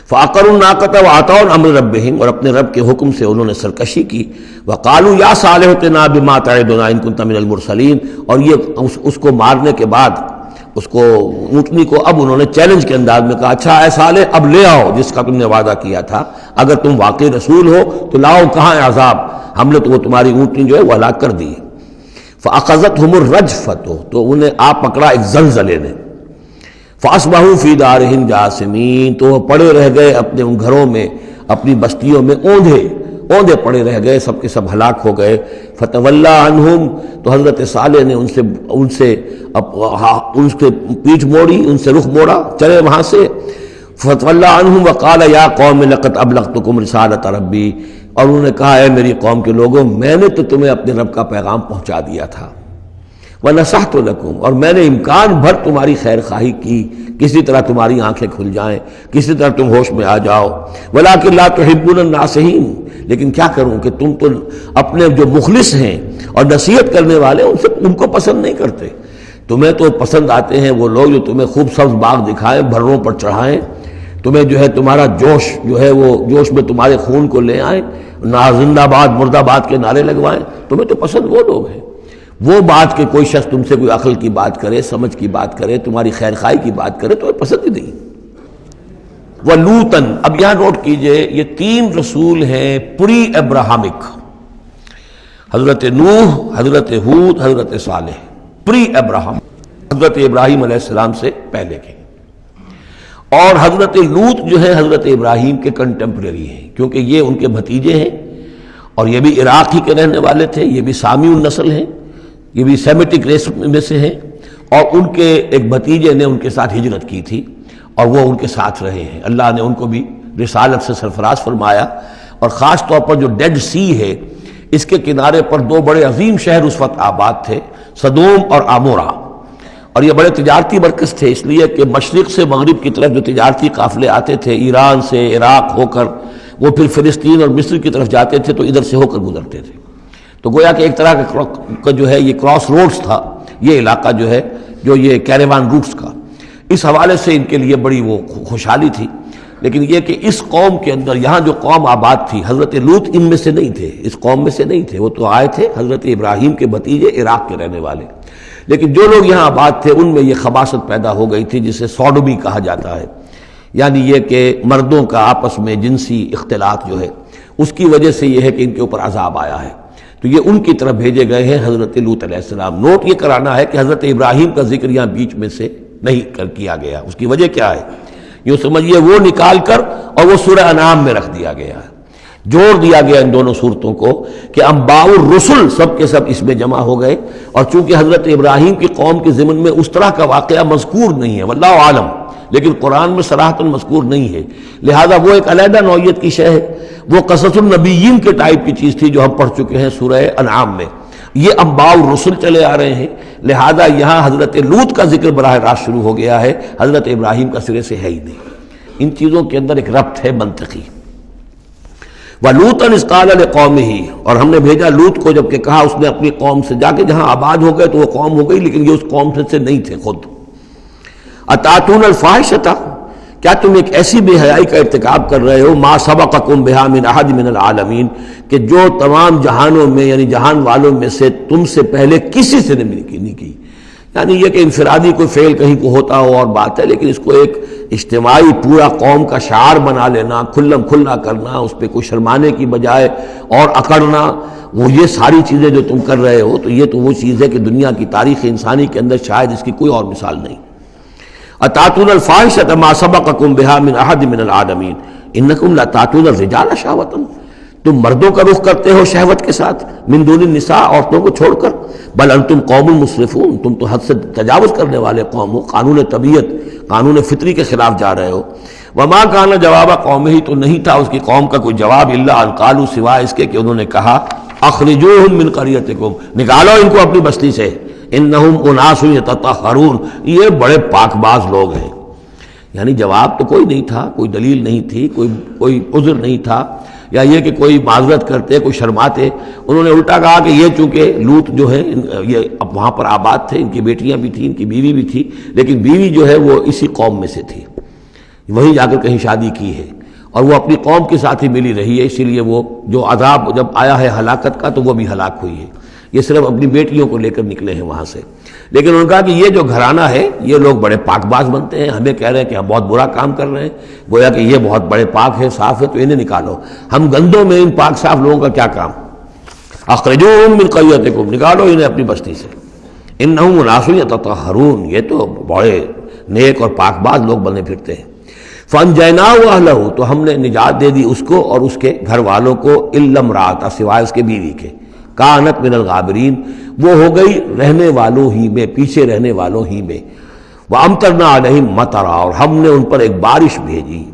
فعقروا الناقة وعتوا امر ربهم، اور اپنے رب کے حکم سے انہوں نے سرکشی کی. وقالوا یا صالح ائتنا بما تعدنا ان كنت من المرسلین، اور یہ اس کو مارنے کے بعد اس کو اونٹنی کو اب انہوں نے چیلنج کے انداز میں کہا اچھا اے صالح اب لے آؤ جس کا تم نے وعدہ کیا تھا، اگر تم واقعی رسول ہو تو لاؤ، کہاں ہے عذاب؟ ہم نے تو وہ تمہاری اونٹنی جو ہے وہ ہلاک کر دی. فاخذتهم الرجفة، تو انہیں آ پکڑا ایک زلزلے نے. فاصبحوا فی دارہم جاثمین، تو وہ پڑے رہ گئے اپنے ان گھروں میں، اپنی بستیوں میں اوندھے پڑے رہ گئے، سب کے سب ہلاک ہو گئے. فتولی عنہم، تو حضرت صالح نے ان سے پیٹھ موڑی، ان سے رخ موڑا، چلے وہاں سے. فتولی عنہم وقال یا قوم لقد ابلغتکم رسالۃ ربی، اور انہوں نے کہا اے میری قوم کے لوگوں، میں نے تو تمہیں اپنے رب کا پیغام پہنچا دیا تھا. وَنَصَحْتُ لَكُمْ، اور میں نے امکان بھر تمہاری خیر خواہی کی، کسی طرح تمہاری آنکھیں کھل جائیں، کسی طرح تم ہوش میں آ جاؤ. وَلَٰكِن لَا تُحِبُّونَ النَّاصِحِينَ، لیکن کیا کروں کہ تم تو اپنے جو مخلص ہیں اور نصیحت کرنے والے ان کو پسند نہیں کرتے. تمہیں تو پسند آتے ہیں وہ لوگ جو تمہیں خوب سبز باغ دکھائیں، بھروں پر چڑھائیں، تمہیں جو ہے تمہارا جوش جو ہے وہ جوش میں تمہارے خون کو لے آئیں، نہ زندہ باد مرد آباد کے نعرے لگوائیں. تمہیں تو پسند وہ لوگ ہیں. وہ بات کہ کوئی شخص تم سے کوئی عقل کی بات کرے، سمجھ کی بات کرے، تمہاری خیر خواہی کی بات کرے تو پسند ہی نہیں. وَلُوطًا، اب یہاں نوٹ کیجئے یہ 3 رسول ہیں پری ابراہمک، حضرت نوح، حضرت ہود، حضرت صالح، پری ابراہم، حضرت ابراہیم علیہ السلام سے پہلے کے. اور حضرت لوط جو ہے حضرت ابراہیم کے کنٹمپریری ہیں، کیونکہ یہ ان کے بھتیجے ہیں اور یہ بھی عراق ہی کے رہنے والے تھے، یہ بھی سامی النسل ہیں، یہ بھی سیمیٹک ریس میں سے ہیں. اور ان کے ایک بھتیجے نے ان کے ساتھ ہجرت کی تھی اور وہ ان کے ساتھ رہے ہیں. اللہ نے ان کو بھی رسالت سے سرفراز فرمایا. اور خاص طور پر جو ڈیڈ سی ہے اس کے کنارے پر 2 بڑے عظیم شہر اس وقت آباد تھے، سدوم اور عمورہ. اور یہ بڑے تجارتی مرکز تھے، اس لیے کہ مشرق سے مغرب کی طرف جو تجارتی قافلے آتے تھے ایران سے عراق ہو کر وہ پھر فلسطین اور مصر کی طرف جاتے تھے تو ادھر سے ہو کر گزرتے تھے. تو گویا کہ ایک طرح کا جو ہے یہ کراس روڈز تھا یہ علاقہ جو ہے، جو یہ کیریوان روٹس کا. اس حوالے سے ان کے لیے بڑی وہ خوشحالی تھی. لیکن یہ کہ اس قوم کے اندر یہاں جو قوم آباد تھی، حضرت لوط ان میں سے نہیں تھے، اس قوم میں سے نہیں تھے، وہ تو آئے تھے حضرت ابراہیم کے بھتیجے عراق کے رہنے والے. لیکن جو لوگ یہاں آباد تھے ان میں یہ خباثت پیدا ہو گئی تھی جسے سوڈومی کہا جاتا ہے، یعنی یہ کہ مردوں کا آپس میں جنسی اختلاط جو ہے اس کی وجہ سے یہ ہے کہ ان کے اوپر عذاب آیا ہے. تو یہ ان کی طرف بھیجے گئے ہیں حضرت لوط علیہ السلام. نوٹ یہ کرانا ہے کہ حضرت ابراہیم کا ذکر یہاں بیچ میں سے نہیں کیا گیا. اس کی وجہ کیا ہے؟ یوں سمجھیے وہ نکال کر اور وہ سورہ انعام میں رکھ دیا گیا ہے، جوڑ دیا گیا ان دونوں صورتوں کو کہ انباء الرسل سب کے سب اس میں جمع ہو گئے. اور چونکہ حضرت ابراہیم کی قوم کے ضمن میں اس طرح کا واقعہ مذکور نہیں ہے واللہ عالم، لیکن قرآن میں صراحتاً مذکور نہیں ہے، لہذا وہ ایک علیحدہ نوعیت کی شے ہے. وہ قصص النبیین کے ٹائپ کی چیز تھی جو ہم پڑھ چکے ہیں سورہ انعام میں. یہ انباء الرسل چلے آ رہے ہیں، لہذا یہاں حضرت لوط کا ذکر براہ راست شروع ہو گیا ہے، حضرت ابراہیم کا سرے سے ہے ہی نہیں. ان چیزوں کے اندر ایک ربط ہے منطقی. وَلُوطًا إِذْ قَالَ لِقَوْمِهِ، اور ہم نے بھیجا لوط کو جب کہ کہا اس نے اپنی قوم سے، جا کے جہاں آباد ہو گئے تو وہ قوم ہو گئی لیکن یہ اس قوم سے نہیں تھے خود. أَتَأْتُونَ الْفَاحِشَةَ، کیا تم ایک ایسی بے حیائی کا ارتکاب کر رہے ہو، ما سبقکم بہا من احد من العالمین، کہ جو تمام جہانوں میں یعنی جہان والوں میں سے تم سے پہلے کسی سے نہیں کی. یعنی یہ کہ انفرادی کوئی فعل کہیں کو ہوتا ہو اور بات ہے، لیکن اس کو ایک اجتماعی پورا قوم کا شعار بنا لینا، کھلم کھلا کرنا، اس پہ کوئی شرمانے کی بجائے اور اکڑنا، وہ یہ ساری چیزیں جو تم کر رہے ہو تو یہ تو وہ چیز ہے کہ دنیا کی تاریخ انسانی کے اندر شاید اس کی کوئی اور مثال نہیں. اتاتون الفاحشۃ ما سبقکم بہا من احد من العالمین انکم لتاتون الرجال شہوۃ، تم مردوں کا رخ کرتے ہو شہوت کے ساتھ، من دون النساء، عورتوں کو چھوڑ کر. بل انتم قوم مسرفون، تم تو حد سے تجاوز کرنے والے قوم ہو، قانون طبیعت قانون فطری کے خلاف جا رہے ہو. وما کان جواب قومہ، تو نہیں تھا اس کی قوم کا کوئی جواب، الا ان قالوا، سوائے اس کے کہ انہوں نے کہا اخرجوہم من قریتکم، نکالو ان کو اپنی بستی سے، انہم اناس یتطہرون، یہ بڑے پاک باز لوگ ہیں. یعنی جواب تو کوئی نہیں تھا، کوئی دلیل نہیں تھی، کوئی عذر نہیں تھا، یا یہ کہ کوئی معذرت کرتے، کوئی شرماتے. انہوں نے الٹا کہا کہ یہ چونکہ لوط جو ہے یہ اب وہاں پر آباد تھے، ان کی بیٹیاں بھی تھیں، ان کی بیوی بھی تھی، لیکن بیوی جو ہے وہ اسی قوم میں سے تھی، وہیں جا کر کہیں شادی کی ہے. اور وہ اپنی قوم کے ساتھ ہی ملی رہی ہے، اسی لیے وہ جو عذاب جب آیا ہے ہلاکت کا تو وہ بھی ہلاک ہوئی ہے۔ یہ صرف اپنی بیٹیوں کو لے کر نکلے ہیں وہاں سے، لیکن انہوں نے کہا کہ یہ جو گھرانہ ہے یہ لوگ بڑے پاک باز بنتے ہیں، ہمیں کہہ رہے ہیں کہ ہم بہت برا کام کر رہے ہیں، گویا کہ یہ بہت بڑے پاک ہے، صاف ہے، تو انہیں نکالو۔ ہم گندوں میں ان پاک صاف لوگوں کا کیا کام؟ اخرجوہم من قریتکم، نکالو انہیں اپنی بستی سے، انہم اناس یتطہرون، یہ تو بڑے نیک اور پاک باز لوگ بنے پھرتے ہیں۔ فانجیناہ واہلہ، تو ہم نے نجات دے دی اس کو اور اس کے گھر والوں کو، الا امرأتہ، سوائے اس کے بیوی کے، کانت من الغابرین، وہ ہو گئی رہنے والوں ہی میں، پیچھے رہنے والوں ہی میں۔ وامطرنا علیہم مطرا، اور ہم نے ان پر ایک بارش بھیجی،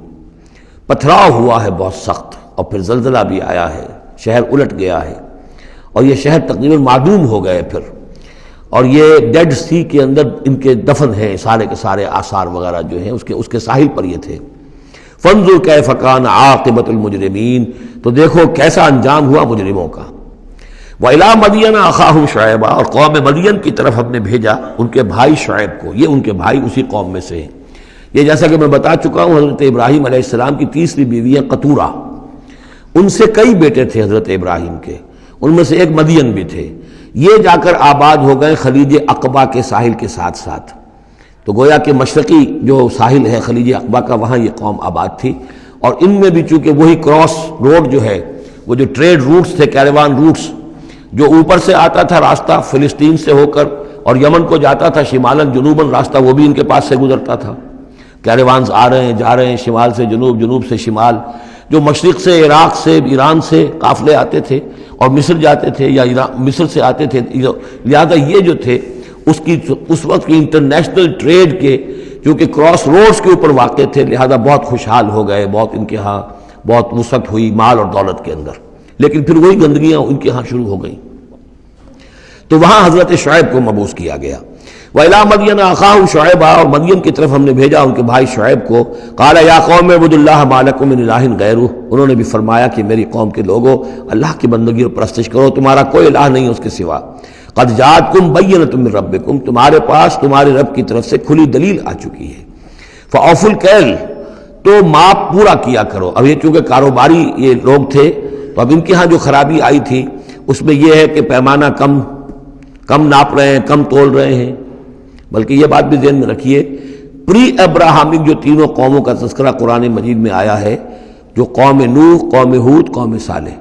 پتھراؤ ہوا ہے بہت سخت، اور پھر زلزلہ بھی آیا ہے، شہر الٹ گیا ہے، اور یہ شہر تقریباً معدوم ہو گئے پھر، اور یہ ڈیڈ سی کے اندر ان کے دفن ہیں، سارے کے سارے آثار وغیرہ جو ہیں اس کے ساحل پر یہ تھے۔ فانظر کیف کان عاقبۃ المجرمین، تو دیکھو کیسا انجام ہوا مجرموں کا۔ وَإِلَىٰ مَدْيَنَ أَخَاهُمْ شُعَيْبًا، اور قوم مدین کی طرف ہم نے بھیجا ان کے بھائی شعیب کو، یہ ان کے بھائی اسی قوم میں سے ہیں۔ یہ جیسا کہ میں بتا چکا ہوں، حضرت ابراہیم علیہ السلام کی تیسری بیوی ہے قطورہ، ان سے کئی بیٹے تھے حضرت ابراہیم کے، ان میں سے ایک مدین بھی تھے۔ یہ جا کر آباد ہو گئے خلیج عقبہ کے ساحل کے ساتھ ساتھ، تو گویا کہ مشرقی جو ساحل ہے خلیج عقبہ کا، وہاں یہ قوم آباد تھی، اور ان میں بھی چونکہ وہی کراس روڈ جو ہے، وہ جو ٹریڈ روٹس تھے، کیروان روٹس، جو اوپر سے آتا تھا راستہ فلسطین سے ہو کر اور یمن کو جاتا تھا شمالاً جنوباً راستہ، وہ بھی ان کے پاس سے گزرتا تھا۔ کیروانز آ رہے ہیں جا رہے ہیں، شمال سے جنوب، جنوب سے شمال، جو مشرق سے عراق سے ایران سے قافلے آتے تھے اور مصر جاتے تھے، یا مصر سے آتے تھے، لہذا یہ جو تھے اس وقت کی انٹرنیشنل ٹریڈ کے چونکہ کراس روڈز کے اوپر واقع تھے، لہذا بہت خوشحال ہو گئے، بہت ان کے ہاں بہت وسعت ہوئی مال اور دولت کے اندر، لیکن پھر وہی گندگیاں ان کے ہاں شروع ہو گئیں، تو وہاں حضرت شعیب کو مبعوث کیا گیا۔ وَإِلَىٰ مَدْيَنَ أَخَاهُمْ شُعَيْبًا، اور مدین کی طرف ہم نے بھیجا ان کے بھائی شعیب کو۔ قَالَ يَا قَوْمِ اعْبُدُوا اللَّهَ مَا لَكُم مِّنْ إِلَٰهٍ غَيْرُهُ، انہوں نے بھی فرمایا کہ میری قوم کے لوگوں، اللہ کی بندگی اور پرستش کرو، تمہارا کوئی الہ نہیں اس کے سوا۔ قَدْ جَاءَتْكُم بَيِّنَةٌ مِّن رَّبِّكُم، تمہارے پاس تمہارے رب کی طرف سے کھلی دلیل آ چکی ہے۔ فَأَوْفُوا الْكَيْلَ، تو ماپ پورا کیا کرو۔ اب یہ چونکہ کاروباری یہ لوگ تھے، تو اب ان کے ہاں جو خرابی آئی تھی اس میں یہ ہے کہ پیمانہ کم ناپ رہے ہیں، کم تول رہے ہیں، بلکہ یہ بات بھی ذہن میں رکھیے، پری ابراہمک جو تینوں قوموں کا تذکرہ قرآن مجید میں آیا ہے، جو قوم نوح، قوم ہود، قوم صالح،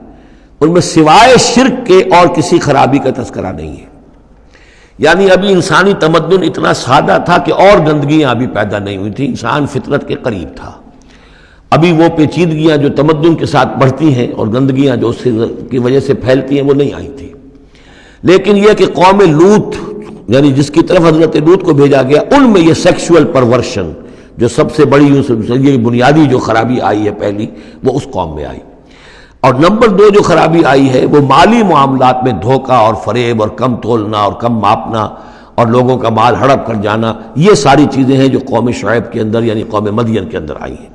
ان میں سوائے شرک کے اور کسی خرابی کا تذکرہ نہیں ہے۔ یعنی ابھی انسانی تمدن اتنا سادہ تھا کہ اور گندگیاں ابھی پیدا نہیں ہوئی تھیں، انسان فطرت کے قریب تھا، ابھی وہ پیچیدگیاں جو تمدن کے ساتھ بڑھتی ہیں اور گندگیاں جو اس کی وجہ سے پھیلتی ہیں وہ نہیں آئی تھی۔ لیکن یہ کہ قوم لوط، یعنی جس کی طرف حضرت لوط کو بھیجا گیا، ان میں یہ سیکشول پرورشن جو سب سے بڑی یہ بنیادی جو خرابی آئی ہے پہلی، وہ اس قوم میں آئی۔ اور نمبر 2 جو خرابی آئی ہے وہ مالی معاملات میں دھوکہ اور فریب اور کم تولنا اور کم ماپنا اور لوگوں کا مال ہڑپ کر جانا، یہ ساری چیزیں ہیں جو قوم شعیب کے اندر یعنی قوم مدین کے اندر آئی ہیں۔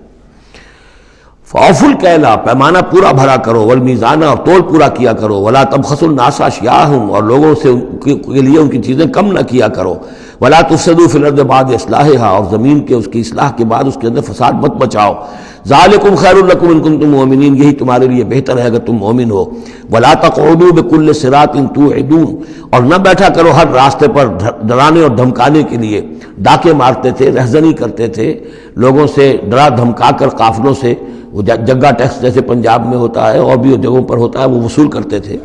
فَأَوْفُوا الْكَيْلَ، پیمانہ پورا بھرا کرو، وَالْمِيزَانَ، اور تول پورا کیا کرو، وَلَا تَبْخَسُوا النَّاسَ أَشْيَاءَهُمْ، اور لوگوں سے کے لیے ان کی چیزیں کم نہ کیا کرو، وَلَا تُفْسِدُوا فِي الْأَرْضِ بَعْدَ إِصْلَاحِهَا، اور زمین کے اس کی اصلاح کے بعد اس کے اندر فساد مت بچاؤ، ذَلِكُمْ خَيْرٌ لَكُمْ إِن كُنتُم مُؤْمِنِينَ، یہی تمہارے لیے بہتر ہے اگر تم مومن ہو۔ وَلَا تَقْعُدُوا بِكُلِّ صِرَاطٍ تُوعِدُونَ، اور نہ بیٹھا کرو ہر راستے پر ڈرانے اور دھمکانے کے لیے، ڈاکے مارتے تھے، رہزنی کرتے تھے، لوگوں سے ڈرا دھمکا کر قافلوں سے، وہ جگہ ٹیکس جیسے پنجاب میں ہوتا ہے اور بھی جگہوں پر ہوتا ہے وہ وصول کرتے تھے،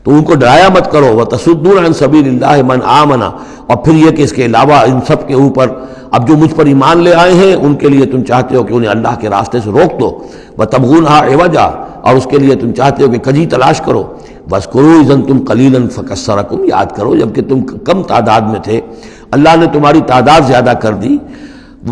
تو ان کو ڈرایا مت کرو۔ وَتَصُدُّونَ عَن سَبِيلِ اللَّهِ مَنْ آمَنَ، اور پھر یہ کہ اس کے علاوہ ان سب کے اوپر اب جو مجھ پر ایمان لے آئے ہیں ان کے لیے تم چاہتے ہو کہ انہیں اللہ کے راستے سے روک دو، وَتَبْغُونَهَا عِوَجًا، اور اس کے لیے تم چاہتے ہو کہ کجی تلاش کرو، وَاذْكُرُوا إِذْ أَنْتُمْ قَلِيلًا فَكَثَّرَكُمْ، یاد کرو جبکہ تم کم تعداد میں تھے اللہ نے تمہاری تعداد زیادہ کر دی۔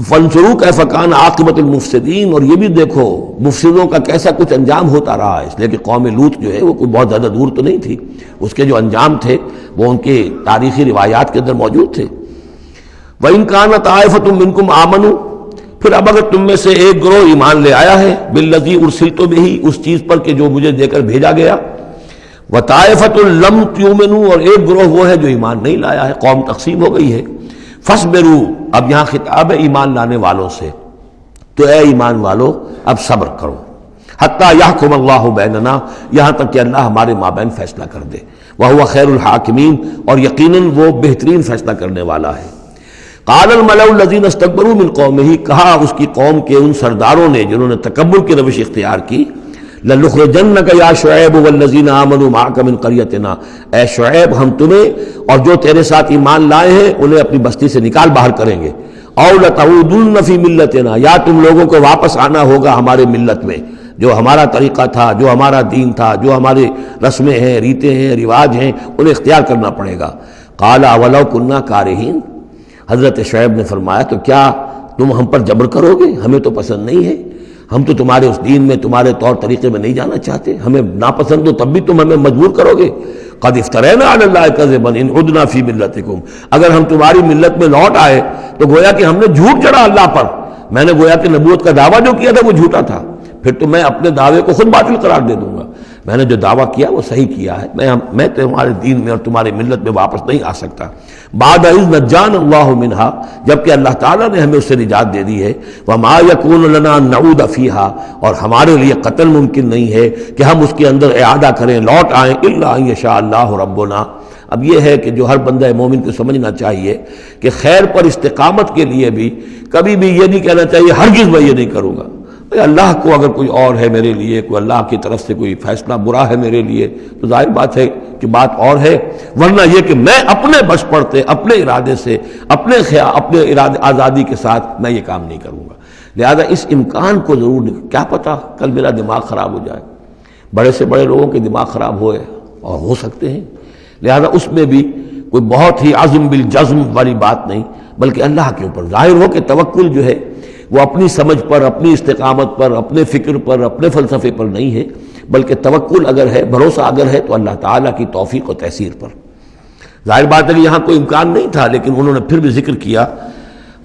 فَانظُرُوا كَيْفَ كَانَ عَاقِبَةُ الْمُفْسِدِينَ، اور یہ بھی دیکھو مفسدوں کا کیسا کچھ انجام ہوتا رہا ہے، اس لیے کہ قوم لوط جو ہے وہ کوئی بہت زیادہ دور تو نہیں تھی، اس کے جو انجام تھے وہ ان کے تاریخی روایات کے اندر موجود تھے۔ وَإِنْ كَانَتْ طَائِفَةٌ مِّنكُمْ آمَنُوا، پھر اب اگر تم میں سے ایک گروہ ایمان لے آیا ہے، بِالَّذِي أُرْسِلْتُ بِهِ، اس چیز پر کہ جو مجھے دے کر بھیجا گیا، وَطَائِفَةٌ لَمْ تُؤْمِنُوا، اور ایک گروہ وہ ہے جو ایمان نہیں لایا ہے، قوم تقسیم ہو گئی ہے۔ فَاصْبِرُوا، اب یہاں خطاب ہے ایمان لانے والوں سے، تو اے ایمان والو اب صبر کرو، حتیٰ یحکم اللہ بیننا، یہاں تک کہ اللہ ہمارے مابین فیصلہ کر دے، وہو خیر الحاکمین، اور یقیناً وہ بہترین فیصلہ کرنے والا ہے۔ قال الملأ الذین استکبروا من قومہ، کہا اس کی قوم کے ان سرداروں نے جنہوں نے تکبر کی روش اختیار کی، لَنُخْرِجَنَّكَ يَا شُعَيْبُ وَالَّذِينَ آمَنُوا مَعَكَ مِنْ قَرْيَتِنَا، اے شعیب ہم تمہیں اور جو تیرے ساتھ ایمان لائے ہیں انہیں اپنی بستی سے نکال باہر کریں گے، اَوْ لَتَعُودُنَّ فِي مِلَّتِنَا، یا تم لوگوں کو واپس آنا ہوگا ہمارے ملت میں، جو ہمارا طریقہ تھا، جو ہمارا دین تھا، جو ہمارے رسمیں ہیں، ریتیں ہیں، رواج ہیں، انہیں اختیار کرنا پڑے گا۔ قَالَ أَوَلَوْ كُنَّا كَارِهِينَ، حضرت شعیب نے فرمایا تو کیا تم ہم پر جبر کرو گے؟ ہمیں تو پسند نہیں ہے، ہم تو تمہارے اس دین میں، تمہارے طور طریقے میں نہیں جانا چاہتے، ہمیں ناپسند ہو تب بھی تم ہمیں مجبور کرو گے۔ قد افترینا علی اللہ کذبا ان عدنا فی ملتکم، اگر ہم تمہاری ملت میں لوٹ آئے تو گویا کہ ہم نے جھوٹ چڑھا اللہ پر، میں نے گویا کہ نبوت کا دعویٰ جو کیا تھا وہ جھوٹا تھا، پھر تو میں اپنے دعوے کو خود باطل قرار دے دوں گا، میں نے جو دعویٰ کیا وہ صحیح کیا ہے، میں تمہارے دین میں اور تمہاری ملت میں واپس نہیں آ سکتا۔ بعد اذ نجانا اللہ منہا، جبکہ اللہ تعالیٰ نے ہمیں اس سے نجات دے دی ہے، وما یکون لنا ان نعود فیہا، اور ہمارے لیے قتل ممکن نہیں ہے کہ ہم اس کے اندر اعادہ کریں، لوٹ آئیں، الا ان یشاء اللہ ربنا۔ اب یہ ہے کہ جو ہر بندہ مومن کو سمجھنا چاہیے کہ خیر پر استقامت کے لیے بھی کبھی بھی یہ نہیں کہنا چاہیے ہرگز میں یہ نہیں کروں گا، اللہ کو اگر کوئی اور ہے میرے لیے، کوئی اللہ کی طرف سے کوئی فیصلہ برا ہے میرے لیے تو ظاہر بات ہے کہ بات اور ہے، ورنہ یہ کہ میں اپنے بس پڑتے، اپنے ارادے سے، اپنے ارادے آزادی کے ساتھ میں یہ کام نہیں کروں گا۔ لہذا اس امکان کو ضرور، کیا پتہ کل میرا دماغ خراب ہو جائے، بڑے سے بڑے لوگوں کے دماغ خراب ہوئے اور ہو سکتے ہیں، لہذا اس میں بھی کوئی بہت ہی عزم بالجزم والی بات نہیں، بلکہ اللہ کے اوپر ظاہر ہو کہ توکل جو ہے وہ اپنی سمجھ پر، اپنی استقامت پر، اپنے فکر پر، اپنے فلسفے پر نہیں ہے، بلکہ توکل اگر ہے، بھروسہ اگر ہے تو اللہ تعالیٰ کی توفیق و تیسیر پر۔ ظاہر بات ہے کہ یہاں کوئی امکان نہیں تھا، لیکن انہوں نے پھر بھی ذکر کیا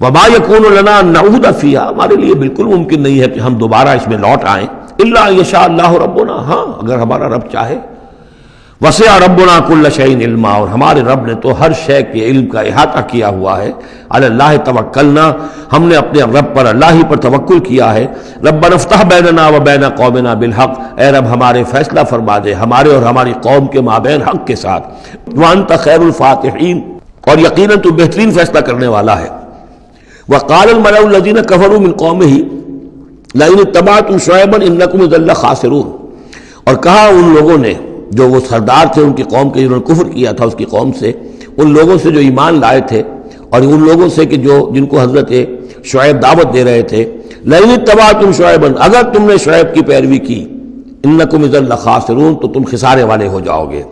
وما یکون لنا ان نعود فیہا، ہمارے لیے بالکل ممکن نہیں ہے کہ ہم دوبارہ اس میں لوٹ آئیں، الا ان یشاء اللہ ربنا، ہاں اگر ہمارا رب چاہے۔ وسع ربنا کل شیء علما، اور ہمارے رب نے تو ہر شے کے علم کا احاطہ کیا ہوا ہے۔ علی اللہ توکلنا، ہم نے اپنے رب پر، اللہ ہی پر توکل کیا ہے۔ ربنا افتح بیننا و بین قومنا بالحق، اے رب ہمارے فیصلہ فرما دے ہمارے اور ہماری قوم کے مابین حق کے ساتھ۔ وانت خیر الفاتحین، اور یقیناً تو بہترین فیصلہ کرنے والا ہے۔ وقال الملأ الذین کفروا من قومہ لئن اتبعتم شعیبا انکم اذا لخاسرون، اور کہا ان لوگوں نے جو وہ سردار تھے ان کی قوم کے، جنہوں نے کفر کیا تھا اس کی قوم سے، ان لوگوں سے جو ایمان لائے تھے، اور ان لوگوں سے کہ جن کو حضرت شعیب دعوت دے رہے تھے، لئن اتبعتم شعیبا، اگر تم نے شعیب کی پیروی کی، انکم اذا لخاسرون، تو تم خسارے والے ہو جاؤ گے۔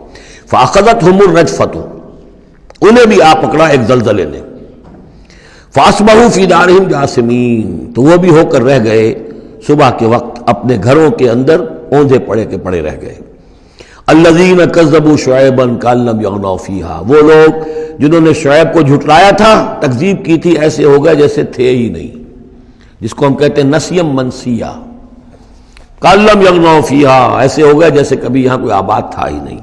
فاخذتهم الرجفۃ، انہیں بھی آ پکڑا ایک زلزلے نے، فاصبحوا فی دارہم جاثمین، تو وہ بھی ہو کر رہ گئے صبح کے وقت اپنے گھروں کے اندر اوندھے پڑے کے پڑے رہ گئے۔ الذین کذبوا شعیبا کأن لم یغنوا فیہا، وہ لوگ جنہوں نے شعیب کو جھٹلایا تھا، تکذیب کی تھی، ایسے ہو گئے جیسے تھے ہی نہیں، جس کو ہم کہتے ہیں نسیم منسیہ، کأن لم یغنوا فیہا، ایسے ہو گئے جیسے کبھی یہاں کوئی آباد تھا ہی نہیں۔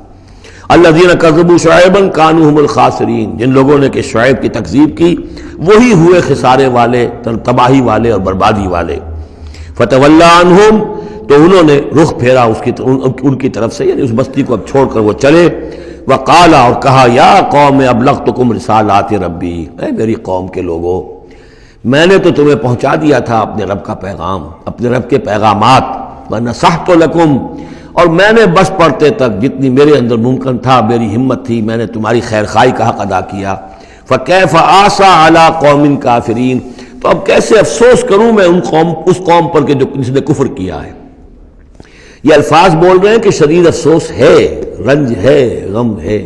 الذین کذبوا شعیبا کانوا هم الخاسرین، جن لوگوں نے کہ شعیب کی تکذیب کی وہی ہوئے خسارے والے، تباہی والے اور بربادی والے۔ فتولی عنہم، تو انہوں نے رخ پھیرا ان کی طرف سے، یعنی اس بستی کو اب چھوڑ کر وہ چلے۔ وقال، اور کہا، یا قوم ابلغتکم رسالات ربی، اے میری قوم کے لوگوں، میں نے تو تمہیں پہنچا دیا تھا اپنے رب کا پیغام، اپنے رب کے پیغامات، ونصحت لکم، اور میں نے بس پڑھتے تک جتنی میرے اندر ممکن تھا، میری ہمت تھی، میں نے تمہاری خیر خواہی کا حق ادا کیا۔ فکیف آسیٰ علی قوم کافرین، تو اب کیسے افسوس کروں میں اس قوم پر کہ جس نے کفر کیا ہے۔ یہ الفاظ بول رہے ہیں کہ شدید افسوس ہے، رنج ہے، غم ہے،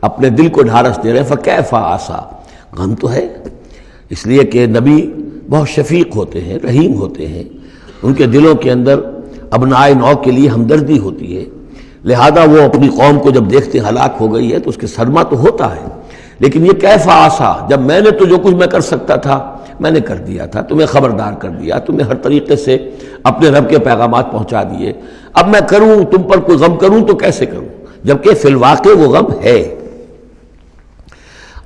اپنے دل کو ڈھارس دے رہے ہیں۔ فکیف آسیٰ، غم تو ہے، اس لیے کہ نبی بہت شفیق ہوتے ہیں، رحیم ہوتے ہیں، ان کے دلوں کے اندر ابنائے نو کے لیے ہمدردی ہوتی ہے، لہذا وہ اپنی قوم کو جب دیکھتے ہلاک ہو گئی ہے تو اس کے صدمہ تو ہوتا ہے، لیکن یہ کیف آسیٰ، جب میں نے تو جو کچھ میں کر سکتا تھا میں نے کر دیا تھا، تمہیں خبردار کر دیا، تمہیں ہر طریقے سے اپنے رب کے پیغامات پہنچا دیے، اب میں کروں تم پر کوئی غم کروں تو کیسے کروں، جبکہ فی الواقع وہ غم ہے۔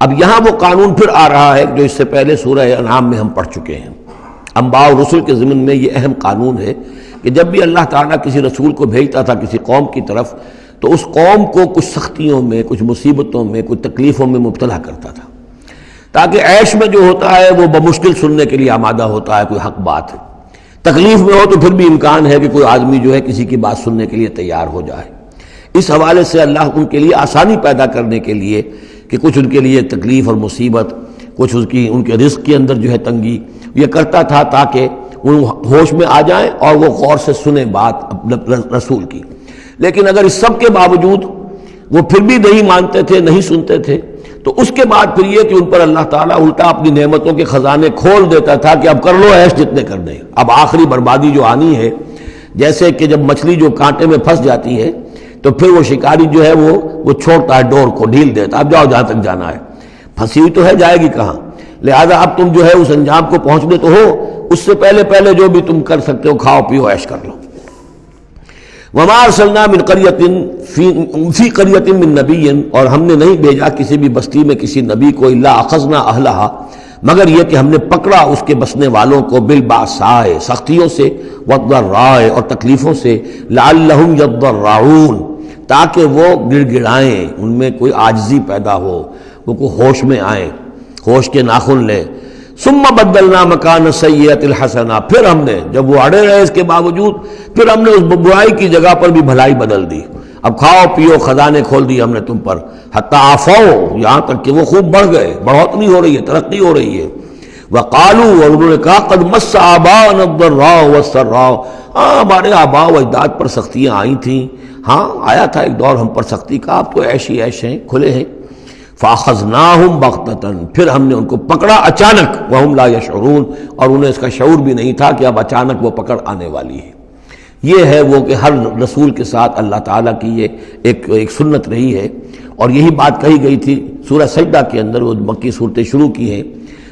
اب یہاں وہ قانون پھر آ رہا ہے جو اس سے پہلے سورہ انعام میں ہم پڑھ چکے ہیں۔ انبیاء و رسل کے ضمن میں یہ اہم قانون ہے کہ جب بھی اللہ تعالیٰ کسی رسول کو بھیجتا تھا کسی قوم کی طرف تو اس قوم کو کچھ سختیوں میں، کچھ مصیبتوں میں، کچھ تکلیفوں میں مبتلا کرتا تھا، تاکہ عیش میں جو ہوتا ہے وہ بمشکل سننے کے لیے آمادہ ہوتا ہے کوئی حق بات ہے، تکلیف میں ہو تو پھر بھی امکان ہے کہ کوئی آدمی جو ہے کسی کی بات سننے کے لیے تیار ہو جائے۔ اس حوالے سے اللہ ان کے لیے آسانی پیدا کرنے کے لیے کہ کچھ ان کے لیے تکلیف اور مصیبت، کچھ ان کے رزق کے اندر جو ہے تنگی، یہ کرتا تھا تاکہ وہ ہوش میں آ جائیں اور وہ غور سے سنیں بات رسول کی۔ لیکن اگر اس سب کے باوجود وہ پھر بھی نہیں مانتے تھے، نہیں سنتے تھے، تو اس کے بعد پھر یہ کہ ان پر اللہ تعالیٰ الٹا اپنی نعمتوں کے خزانے کھول دیتا تھا کہ اب کر لو عیش جتنے کرنے، اب آخری بربادی جو آنی ہے، جیسے کہ جب مچھلی جو کانٹے میں پھنس جاتی ہے تو پھر وہ شکاری جو ہے وہ چھوڑتا ہے ڈور کو، ڈھیل دیتا ہے، اب جاؤ جہاں تک جانا ہے، پھنسی ہوئی تو ہے، جائے گی کہاں، لہذا اب تم جو ہے اس انجام کو پہنچنے تو ہو، اس سے پہلے جو بھی تم کر سکتے ہو کھاؤ پیو عیش کر لو۔ وما ارسلنا من قریۃ فی قریۃ من نبی، اور ہم نے نہیں بھیجا کسی بھی بستی میں کسی نبی کو الا اخذنا اہلہا، مگر یہ کہ ہم نے پکڑا اس کے بسنے والوں کو بالباساء، سختیوں سے، والضراء، اور تکلیفوں سے، لعلہم یضرعون، تاکہ وہ گڑ گڑائیں، ان میں کوئی عاجزی پیدا ہو، وہ کوئی ہوش میں آئیں، ہوش کے ناخن لیں۔ ثم بدلنا مکان السیئۃ الحسنہ، پھر ہم نے جب وہ اڑے رہے اس کے باوجود، پھر ہم نے اس برائی کی جگہ پر بھی بھلائی بدل دی، اب کھاؤ پیو خزانے کھول دیے ہم نے تم پر، حتی عفوا، یہاں تک کہ وہ خوب بڑھ گئے، بڑھوتری ہو رہی ہے، ترقی ہو رہی ہے۔ وقالوا، اور انہوں نے کہا قد مس آباءنا الضراء والسراء، ہاں ہمارے آباء و اجداد پر سختیاں آئی تھیں، ہاں آیا تھا ایک دور ہم پر سختی کا، اب تو عیش ہی عیش ہیں، کھلے ہیں۔ فاخذناہم بغتۃ، پھر ہم نے ان کو پکڑا اچانک، وہم لا یشعرون، اور انہیں اس کا شعور بھی نہیں تھا کہ اب اچانک وہ پکڑ آنے والی ہے۔ یہ ہے وہ کہ ہر رسول کے ساتھ اللہ تعالیٰ کی یہ ایک سنت رہی ہے، اور یہی بات کہی گئی تھی سورہ سجدہ کے اندر، وہ مکی صورتیں شروع کی ہیں،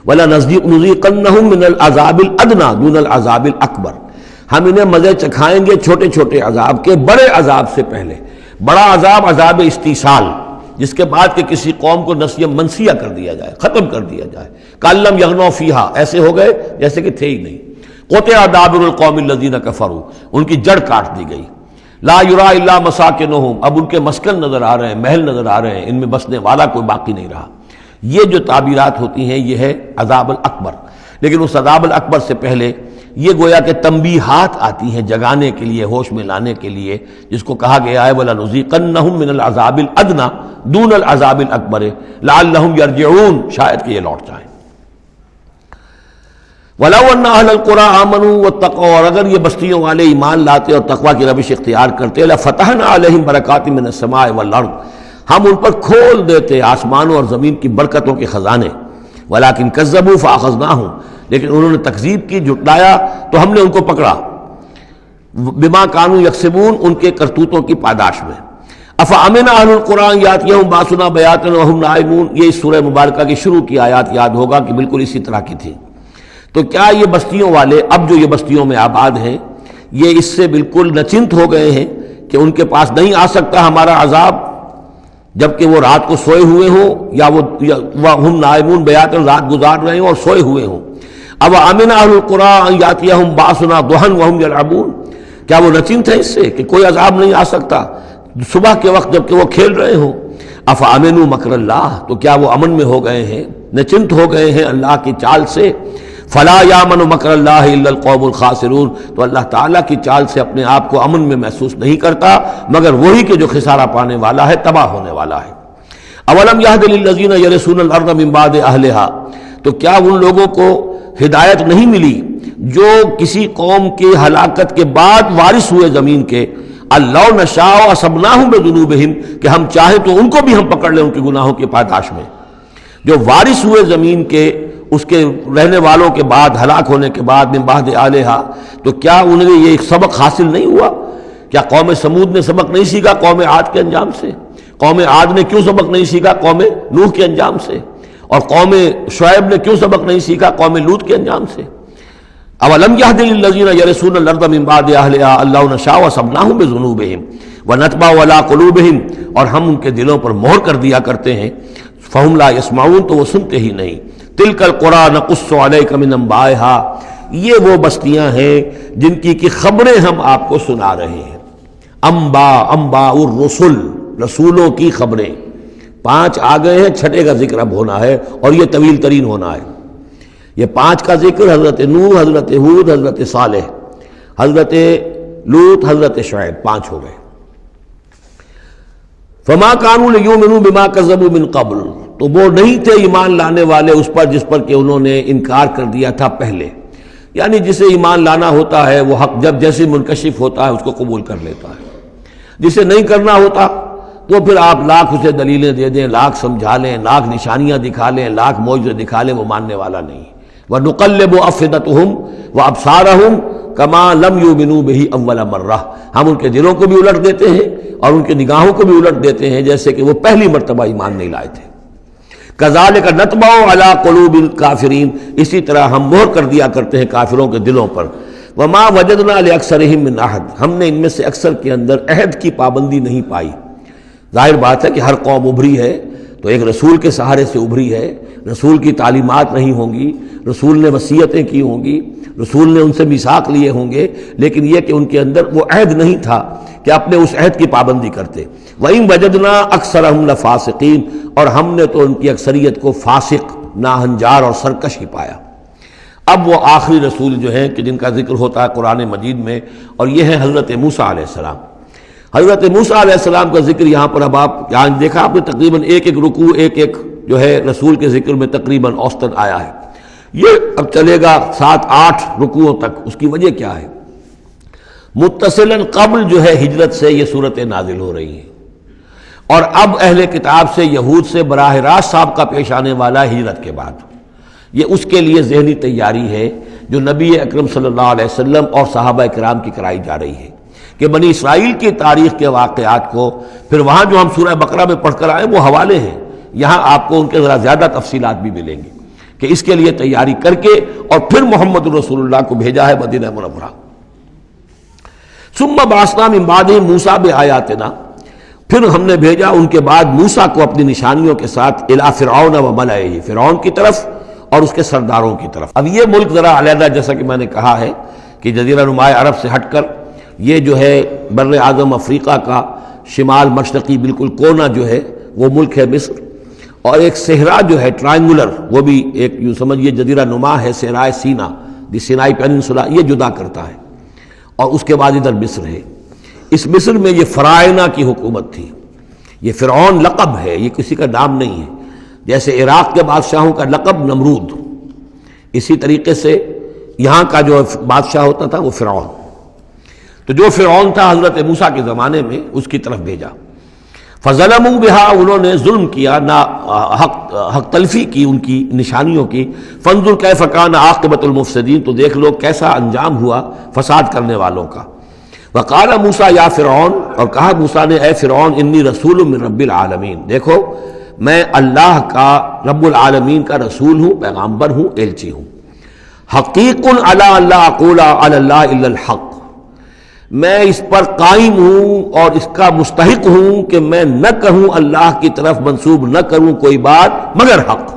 وَلَنُذِيقَنَّهُم مِّنَ الْعَذَابِ الْأَدْنَىٰ دُونَ الْعَذَابِ الْأَكْبَرِ، ہم انہیں مزے چکھائیں گے چھوٹے چھوٹے عذاب کے، بڑے عذاب سے پہلے۔ بڑا عذاب عذاب استیصال، جس کے بعد کہ کسی قوم کو نسیہ منسیہ کر دیا جائے، ختم کر دیا جائے، کَأَلَّمْ يَغْنَوْا فِيهَا، ایسے ہو گئے جیسے کہ تھے ہی نہیں۔ قُطِعَ دَابِرُ الْقَوْمِ الَّذِينَ كَفَرُوا، ان کی جڑ کاٹ دی گئی۔ لَا يُرَىٰ إِلَّا مَسَاكِنُهُمْ، اب ان کے مسکن نظر آ رہے ہیں، محل نظر آ رہے ہیں، ان میں بسنے والا کوئی باقی نہیں رہا۔ یہ جو تعبیرات ہوتی ہیں یہ ہے عذاب الاکبر، لیکن اس عذاب الاکبر سے پہلے یہ گویا کہ تنبیہات آتی ہیں جگانے کے لیے، ہوش میں لانے کے لیے، جس کو کہا گیا ہے وَلَنُذِيقَنَّهُم مِّنَ الْعَذَابِ الْأَدْنَىٰ دُونَ الْعَذَابِ الْأَكْبَرِ لَعَلَّهُمْ يَرْجِعُونَ، شاید کہ یہ لوٹ جائیں۔ وَلَوْ أَنَّ أَهْلَ الْقُرَىٰ آمَنُوا وَاتَّقَوْا، اور اگر یہ بستیوں والے ایمان لاتے اور تقویٰ کی روش اختیار کرتے، لَفَتَحْنَا عَلَيْهِمْ بَرَكَاتٍ مِّنَ السَّمَاءِ وَالْأَرْضِ، ہم ان پر کھول دیتے آسمانوں اور زمین کی برکتوں کے خزانے۔ وَلَٰكِن كَذَّبُوا فَأَخَذْنَاهُمْ، لیکن انہوں نے تکذیب کی، جھٹلایا، تو ہم نے ان کو پکڑا، بِمَا كَانُوا يَكْسِبُونَ، ان کے کرتوتوں کی پاداش میں۔ أَفَأَمِنَ أَهْلُ الْقُرْآنِ أَن يَأْتِيَهُم بَأْسُنَا بَيَاتًا وَهُمْ نَائِمُونَ، یہ اس سورہ مبارکہ کی شروع کی آیات یاد ہوگا کہ بالکل اسی طرح کی تھی۔ تو کیا یہ بستیوں والے اب جو یہ بستیوں میں آباد ہیں یہ اس سے بالکل نچنت ہو گئے ہیں کہ ان کے پاس نہیں آ سکتا ہمارا عذاب، جبکہ وہ رات کو سوئے ہوئے ہوں، یا وہ ہم نائمون بیات رات گزار رہے ہوں اور سوئے ہوئے ہوں۔ اب امن اہل القریٰ ان یاتیہم باسنا ضحی وہم یلعبون، کیا وہ نچنت ہے اس سے کہ کوئی عذاب نہیں آ سکتا صبح کے وقت جبکہ وہ کھیل رہے ہوں؟ افامنوا مکر اللہ، تو کیا وہ امن میں ہو گئے ہیں، نچنت ہو گئے ہیں اللہ کی چال سے؟ فلا یامن مکر اللہ الا القوم الخاسرون، تو اللہ تعالیٰ کی چال سے اپنے آپ کو امن میں محسوس نہیں کرتا مگر وہی کہ جو خسارہ پانے والا ہے، تباہ ہونے والا ہے۔ اولم یہد للذین یرثون الارض من بعد اہلہا، تو کیا ان لوگوں کو ہدایت نہیں ملی جو کسی قوم کی ہلاکت کے بعد وارث ہوئے زمین کے؟ اللہ نشاء اصبناہم بذنوبہم، کہ ہم چاہیں تو ان کو بھی ہم پکڑ لیں ان کے گناہوں کی پاداش میں۔ جو وارث ہوئے زمین کے، اس کے رہنے والوں کے بعد، ہلاک ہونے کے بعد، من بعد اہلہا، تو کیا انہیں یہ ایک سبق حاصل نہیں ہوا؟ کیا قوم سمود نے سبق نہیں سیکھا قوم عاد کے انجام سے؟ قوم عاد نے کیوں سبق نہیں سیکھا قوم نوح کے انجام سے؟ اور قوم شعیب نے کیوں سبق نہیں سیکھا قوم لوط کے انجام سے؟ اولم یہد للذین یرثون الارض من بعد اہلہا اللہ نشاء اصبناہم بذنوبہم ونطبع علی قلوبہم، اور ہم ان کے دلوں پر مہر کر دیا کرتے ہیں، فہم لا یسمعون، تو وہ سنتے ہی نہیں۔ تلک القریٰ نقص علیک من انبائہا، یہ وہ بستیاں ہیں جن کی خبریں ہم آپ کو سنا رہے ہیں. انباء الرسل، رسولوں کی خبریں. 5 آ گئے ہیں، 6 کا ذکر اب ہونا ہے اور یہ طویل ترین ہونا ہے. یہ 5 کا ذکر حضرت نوح، حضرت ہود، حضرت صالح، حضرت لوط، حضرت شعیب، 5 ہو گئے. فما كانوا ليؤمنوا بما كذبوا من قبل، تو وہ نہیں تھے ایمان لانے والے اس پر جس پر کہ انہوں نے انکار کر دیا تھا پہلے. یعنی جسے ایمان لانا ہوتا ہے وہ حق جب جیسے منکشف ہوتا ہے اس کو قبول کر لیتا ہے. جسے نہیں کرنا ہوتا وہ پھر آپ لاکھ اسے دلیلیں دے دیں، لاکھ سمجھا لیں، لاکھ نشانیاں دکھا لیں، لاکھ معجزے دکھا لیں، وہ ماننے والا نہیں. وَنُقَلِّبُ أَفْئِدَتَهُمْ وَأَبْصَارَهُمْ كَمَا لَمْ يُؤْمِنُوا بِهِ أَوَّلَ مَرَّةٍ، ہم ان کے دلوں کو بھی الٹ دیتے ہیں اور ان کی نگاہوں کو بھی الٹ دیتے ہیں جیسے کہ وہ پہلی مرتبہ ایمان نہیں لائے تھے. كَذَلِكَ نَطْبَعُ عَلَىٰ قُلُوبِ الْكَافِرِينَ، اسی طرح ہم مہر کر دیا کرتے ہیں کافروں کے دلوں پر. وَمَا وَجَدْنَا لِأَكْثَرِهِم مِّنْ أَحَدٍ، ہم نے ان میں سے اکثر کے اندر عہد کی پابندی نہیں پائی. ظاہر بات ہے کہ ہر قوم ابھری ہے تو ایک رسول کے سہارے سے ابھری ہے. رسول کی تعلیمات نہیں ہوں گی، رسول نے وصیتیں کی ہوں گی، رسول نے ان سے میثاق لیے ہوں گے، لیکن یہ کہ ان کے اندر وہ عہد نہیں تھا کہ اپنے اس عہد کی پابندی کرتے. وَإِن وَجَدْنَا أَكْثَرَهُمْ لَفَاسِقِينَ، اور ہم نے تو ان کی اکثریت کو فاسق، ناہنجار اور سرکش ہی پایا. اب وہ آخری رسول جو ہیں کہ جن کا ذکر ہوتا ہے قرآن مجید میں، اور یہ ہے حضرت موسیٰ علیہ السلام. حضرت موسیٰ علیہ السلام کا ذکر یہاں پر اب آپ یہاں دیکھا آپ نے تقریباً ایک رکوع ایک جو ہے رسول کے ذکر میں تقریباً اوسطاً آیا ہے. یہ اب چلے گا 7-8 رکوعوں تک. اس کی وجہ کیا ہے؟ متصلاً قبل جو ہے ہجرت سے یہ صورتیں نازل ہو رہی ہیں، اور اب اہل کتاب سے یہود سے براہ راست سابقہ پیش آنے والا ہجرت کے بعد. یہ اس کے لیے ذہنی تیاری ہے جو نبی اکرم صلی اللہ علیہ وسلم اور صحابہ کرام کی کرائی جا رہی ہے کہ بنی اسرائیل کی تاریخ کے واقعات کو پھر وہاں جو ہم سورہ بقرہ میں پڑھ کر آئے وہ حوالے ہیں، یہاں آپ کو ان کے ذرا زیادہ تفصیلات بھی ملیں گی کہ اس کے لیے تیاری کر کے اور پھر محمد رسول اللہ کو بھیجا ہے مدینہ منورہ. ثم بعثنا من بعدهم موسیٰ بآیاتنا، پھر ہم نے بھیجا ان کے بعد موسیٰ کو اپنی نشانیوں کے ساتھ الی فرعون وملئہ، فرعون کی طرف اور اس کے سرداروں کی طرف. اب یہ ملک ذرا علیحدہ، جیسا کہ میں نے کہا ہے کہ جزیرہ نماء عرب سے ہٹ کر یہ جو ہے بر اعظم افریقہ کا شمال مشرقی بالکل کونا جو ہے وہ ملک ہے مصر، اور ایک صحرا جو ہے ٹرائنگولر، وہ بھی ایک یوں سمجھیے جزیرہ نما ہے، صحرائے سینا، دی سینائی پیننسولا، یہ جدا کرتا ہے. اور اس کے بعد ادھر مصر ہے. اس مصر میں یہ فرائنہ کی حکومت تھی. یہ فرعون لقب ہے، یہ کسی کا نام نہیں ہے. جیسے عراق کے بادشاہوں کا لقب نمرود، اسی طریقے سے یہاں کا جو بادشاہ ہوتا تھا وہ فرعون. تو جو فرعون تھا حضرت موسیٰ کے زمانے میں اس کی طرف بھیجا. فظلموا بہا، انہوں نے ظلم کیا، حق تلفی کی ان کی نشانیوں کی. فانظر کیف کان عاقبۃ المفسدین، تو دیکھ لو کیسا انجام ہوا فساد کرنے والوں کا. وقال موسیٰ یا فرعون، اور کہا موسیٰ نے اے فرعون انی رسول من رب العالمین، دیکھو میں اللہ کا رب العالمین کا رسول ہوں، پیغامبر ہوں، ایلچی ہوں. حقیق علی اللہ اقول علی اللہ الا الحق، میں اس پر قائم ہوں اور اس کا مستحق ہوں کہ میں نہ کہوں اللہ کی طرف منسوب نہ کروں کوئی بات مگر حق.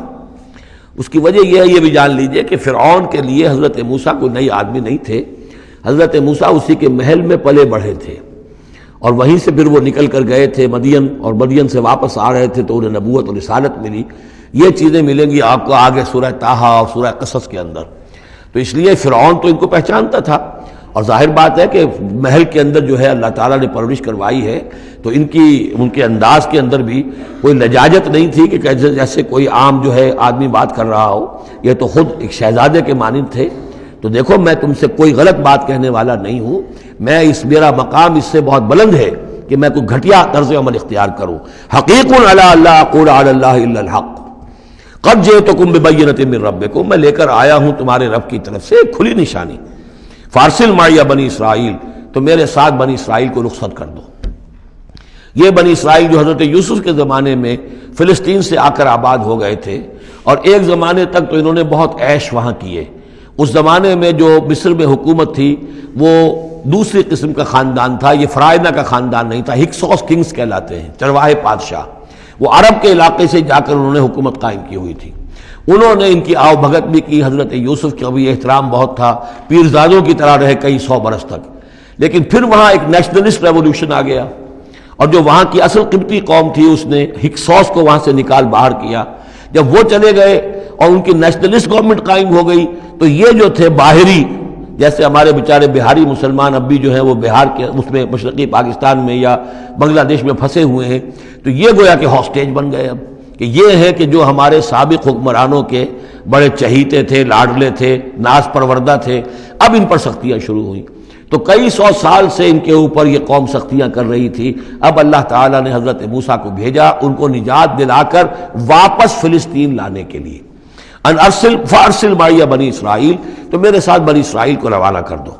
اس کی وجہ یہ ہے، یہ بھی جان لیجئے کہ فرعون کے لیے حضرت موسیٰ کوئی نئی آدمی نہیں تھے. حضرت موسیٰ اسی کے محل میں پلے بڑھے تھے اور وہیں سے پھر وہ نکل کر گئے تھے مدین، اور مدین سے واپس آ رہے تھے تو انہیں نبوت اور رسالت ملی. یہ چیزیں ملیں گی آپ کو آگے سورہ طٰہٰ اور سورہ قصص کے اندر. تو اس لیے فرعون تو ان کو پہچانتا تھا، اور ظاہر بات ہے کہ محل کے اندر جو ہے اللہ تعالیٰ نے پرورش کروائی ہے تو ان کے انداز کے اندر بھی کوئی لجاجت نہیں تھی کہ جیسے کوئی عام جو ہے آدمی بات کر رہا ہو. یہ تو خود ایک شہزادے کے مانند تھے. تو دیکھو میں تم سے کوئی غلط بات کہنے والا نہیں ہوں، میرا مقام اس سے بہت بلند ہے کہ میں کوئی گھٹیا طرز عمل اختیار کروں. حقیق علی اللہ اقول علی اللہ الا الحق قد جئتکم ببینۃ من ربکم، میں لے کر آیا ہوں تمہارے رب کی طرف سے ایک کھلی نشانی. فارسل معی بنی اسرائیل، تو میرے ساتھ بنی اسرائیل کو رخصت کر دو. یہ بنی اسرائیل جو حضرت یوسف کے زمانے میں فلسطین سے آ کر آباد ہو گئے تھے، اور ایک زمانے تک تو انہوں نے بہت عیش وہاں کیے. اس زمانے میں جو مصر میں حکومت تھی وہ دوسری قسم کا خاندان تھا، یہ فرائنہ کا خاندان نہیں تھا. ہکسوس کنگز کہلاتے ہیں، چرواہے بادشاہ. وہ عرب کے علاقے سے جا کر انہوں نے حکومت قائم کی ہوئی تھی. انہوں نے ان کی آؤ بھگت بھی کی، حضرت یوسف کا بھی احترام بہت تھا، پیرزادوں کی طرح رہے کئی 100 برس تک. لیکن پھر وہاں ایک نیشنلسٹ ریولوشن آ گیا، اور جو وہاں کی اصل قبطی قوم تھی اس نے ہکسوس کو وہاں سے نکال باہر کیا. جب وہ چلے گئے اور ان کی نیشنلسٹ گورنمنٹ قائم ہو گئی تو یہ جو تھے باہری، جیسے ہمارے بیچارے بہاری مسلمان اب بھی جو ہیں وہ بہار کے اس میں مشرقی پاکستان میں یا بنگلہ دیش میں پھنسے ہوئے ہیں، تو یہ گویا کہ ہاسٹیج بن گئے اب، کہ یہ ہے کہ جو ہمارے سابق حکمرانوں کے بڑے چہیتے تھے، لاڈلے تھے، ناز پروردہ تھے، اب ان پر سختیاں شروع ہوئیں. تو کئی 100 سال سے ان کے اوپر یہ قوم سختیاں کر رہی تھی. اب اللہ تعالیٰ نے حضرت موسیٰ کو بھیجا ان کو نجات دلا کر واپس فلسطین لانے کے لیے. ان ارسل فارسل معی بنی اسرائیل، تو میرے ساتھ بنی اسرائیل کو روانہ کر دو.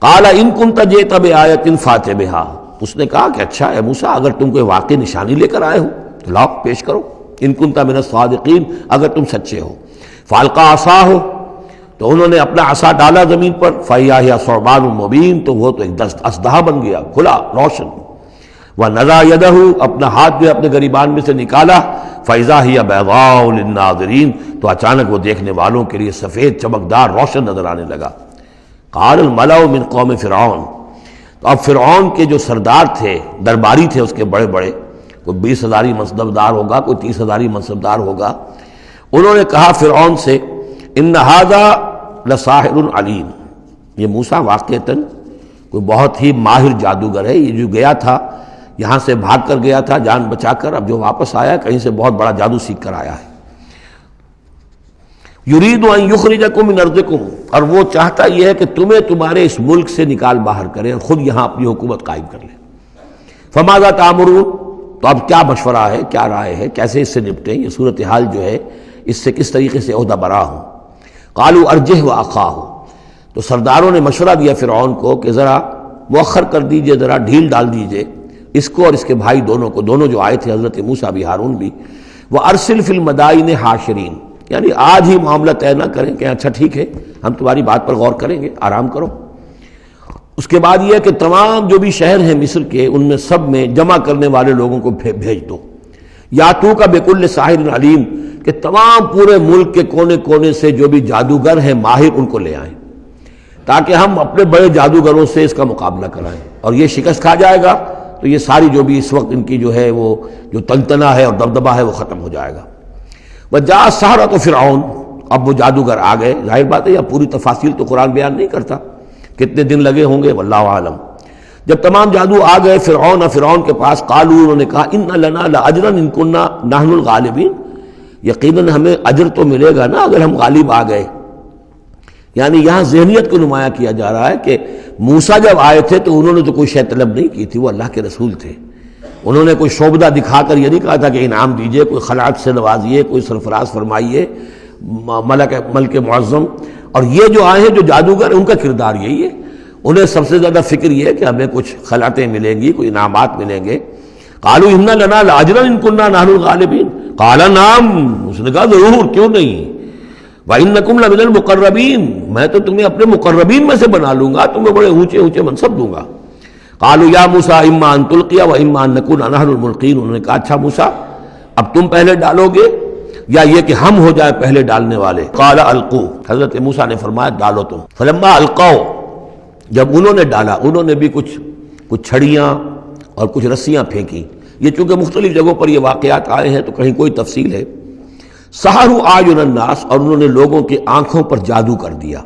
قال ان کنت جئت بآیۃ فأت بہا، اس نے کہا کہ اچھا ہے موسیٰ، اگر تم کوئی واقعی نشانی لے کر آئے ہو تو لاؤ پیش کرو، ان کنت من الصادقین، اگر تم سچے ہو. فالقى عصاہ، تو انہوں نے اپنا عصا ڈالا زمین پر، فإذا هي ثعبان مبین، تو وہ تو ایک اسدحہ بن گیا کھلا روشن. ونزع یدہ، اپنا ہاتھ جو اپنے گریبان میں سے نکالا، فإذا هي بیضاء للناظرین، تو اچانک وہ دیکھنے والوں کے لیے سفید چمکدار روشن نظر آنے لگا. قال الملأ من قوم فرعون، تو اب فرعون کے جو سردار تھے، درباری تھے اس کے بڑے بڑے، کوئی 20,000 منصبدار ہوگا، کوئی 30,000 منصبدار ہوگا، انہوں نے کہا فرعون سے ان ھذا لساحر علیم، یہ موسیٰ واقعتاً کوئی بہت ہی ماہر جادوگر ہے. یہ جو گیا تھا یہاں سے بھاگ کر گیا تھا جان بچا کر، اب جو واپس آیا کہیں سے بہت بڑا جادو سیکھ کر آیا ہے. یرید ان یخرجکم من ارضکم، اور وہ چاہتا یہ ہے کہ تمہیں تمہارے اس ملک سے نکال باہر کرے اور خود یہاں اپنی حکومت قائم کر لے. فماذا تأمرون، تو اب کیا مشورہ ہے، کیا رائے ہے، کیسے اس سے نپٹیں، یہ صورتحال جو ہے اس سے کس طریقے سے عہدہ برا ہوں. قالوا ارجہ واخاہ، تو سرداروں نے مشورہ دیا فرعون کو کہ ذرا مؤخر کر دیجئے، ذرا ڈھیل ڈال دیجئے اس کو اور اس کے بھائی دونوں کو، دونوں جو آئے تھے حضرت موسیٰ بھی ہارون بھی. وارسل فی المدائن حاشرین، یعنی آج ہی معاملہ طے نہ کریں کہ اچھا ٹھیک ہے ہم تمہاری بات پر غور کریں گے، آرام کرو. اس کے بعد یہ کہ تمام جو بھی شہر ہیں مصر کے ان میں سب میں جمع کرنے والے لوگوں کو بھیج دو. یاتوک بکل ساحر علیم، کہ تمام پورے ملک کے کونے کونے سے جو بھی جادوگر ہیں ماہر ان کو لے آئیں، تاکہ ہم اپنے بڑے جادوگروں سے اس کا مقابلہ کرائیں، اور یہ شکست کھا جائے گا تو یہ ساری جو بھی اس وقت ان کی جو ہے وہ جو تنتنا ہے اور دبدبہ ہے وہ ختم ہو جائے گا. وجاء السحرۃ فرعون، اب وہ جادوگر آ گئے. ظاہر بات ہے یہ پوری تفاصیل تو قرآن بیان نہیں کرتا، کتنے دن لگے ہوں گے واللہ عالم. جب تمام جادو آ گئے فرعون کے پاس، قالوا، انہوں نے کہا ان لنا لاجرا ان کنا نحن الغالبین، یقیناً ہمیں اجر تو ملے گا نا اگر ہم غالب آ گئے. یعنی یہاں ذہنیت کو نمایاں کیا جا رہا ہے کہ موسیٰ جب آئے تھے تو انہوں نے تو کوئی شے طلب نہیں کی تھی، وہ اللہ کے رسول تھے. انہوں نے کوئی شعبدہ دکھا کر یہ نہیں کہا تھا کہ انعام دیجئے، کوئی خلعت سے نوازیے، کوئی سرفراز فرمائیے، ملک معظم. اور یہ جو آئے ہیں جو جادوگر ان کا کردار یہی ہے، انہیں سب سے زیادہ فکر یہ ہے کہ ہمیں کچھ خلعتیں ملیں گی، کوئی انعامات ملیں گے. قالوا ان لنا لاجرا ان كنا نحن الغالبین، قال نعم، اس نے کہا ضرور، کیوں نہیں. وَإِنَّكُمْ لَمِنَ الْمُقَرَّبِينَ، میں تو تمہیں اپنے مقربین میں سے بنا لوں گا، تمہیں بڑے اونچے اونچے منصب دوں گا. قالوا یا موسیٰ اما ان تلقی واما ان نکون نحن الملقین، انہوں نے کہا اچھا موسیٰ اب تم پہلے ڈالو گے یا یہ کہ ہم ہو جائے پہلے ڈالنے والے. قال القوا، حضرت موسیٰ نے فرمایا ڈالو تم. فلما القوا، جب انہوں نے ڈالا، انہوں نے بھی کچھ چھڑیاں اور کچھ رسیاں پھینکی. یہ چونکہ مختلف جگہوں پر یہ واقعات آئے ہیں تو کہیں کوئی تفصیل ہے. سحروا اعین الناس، اور انہوں نے لوگوں کی آنکھوں پر جادو کر دیا،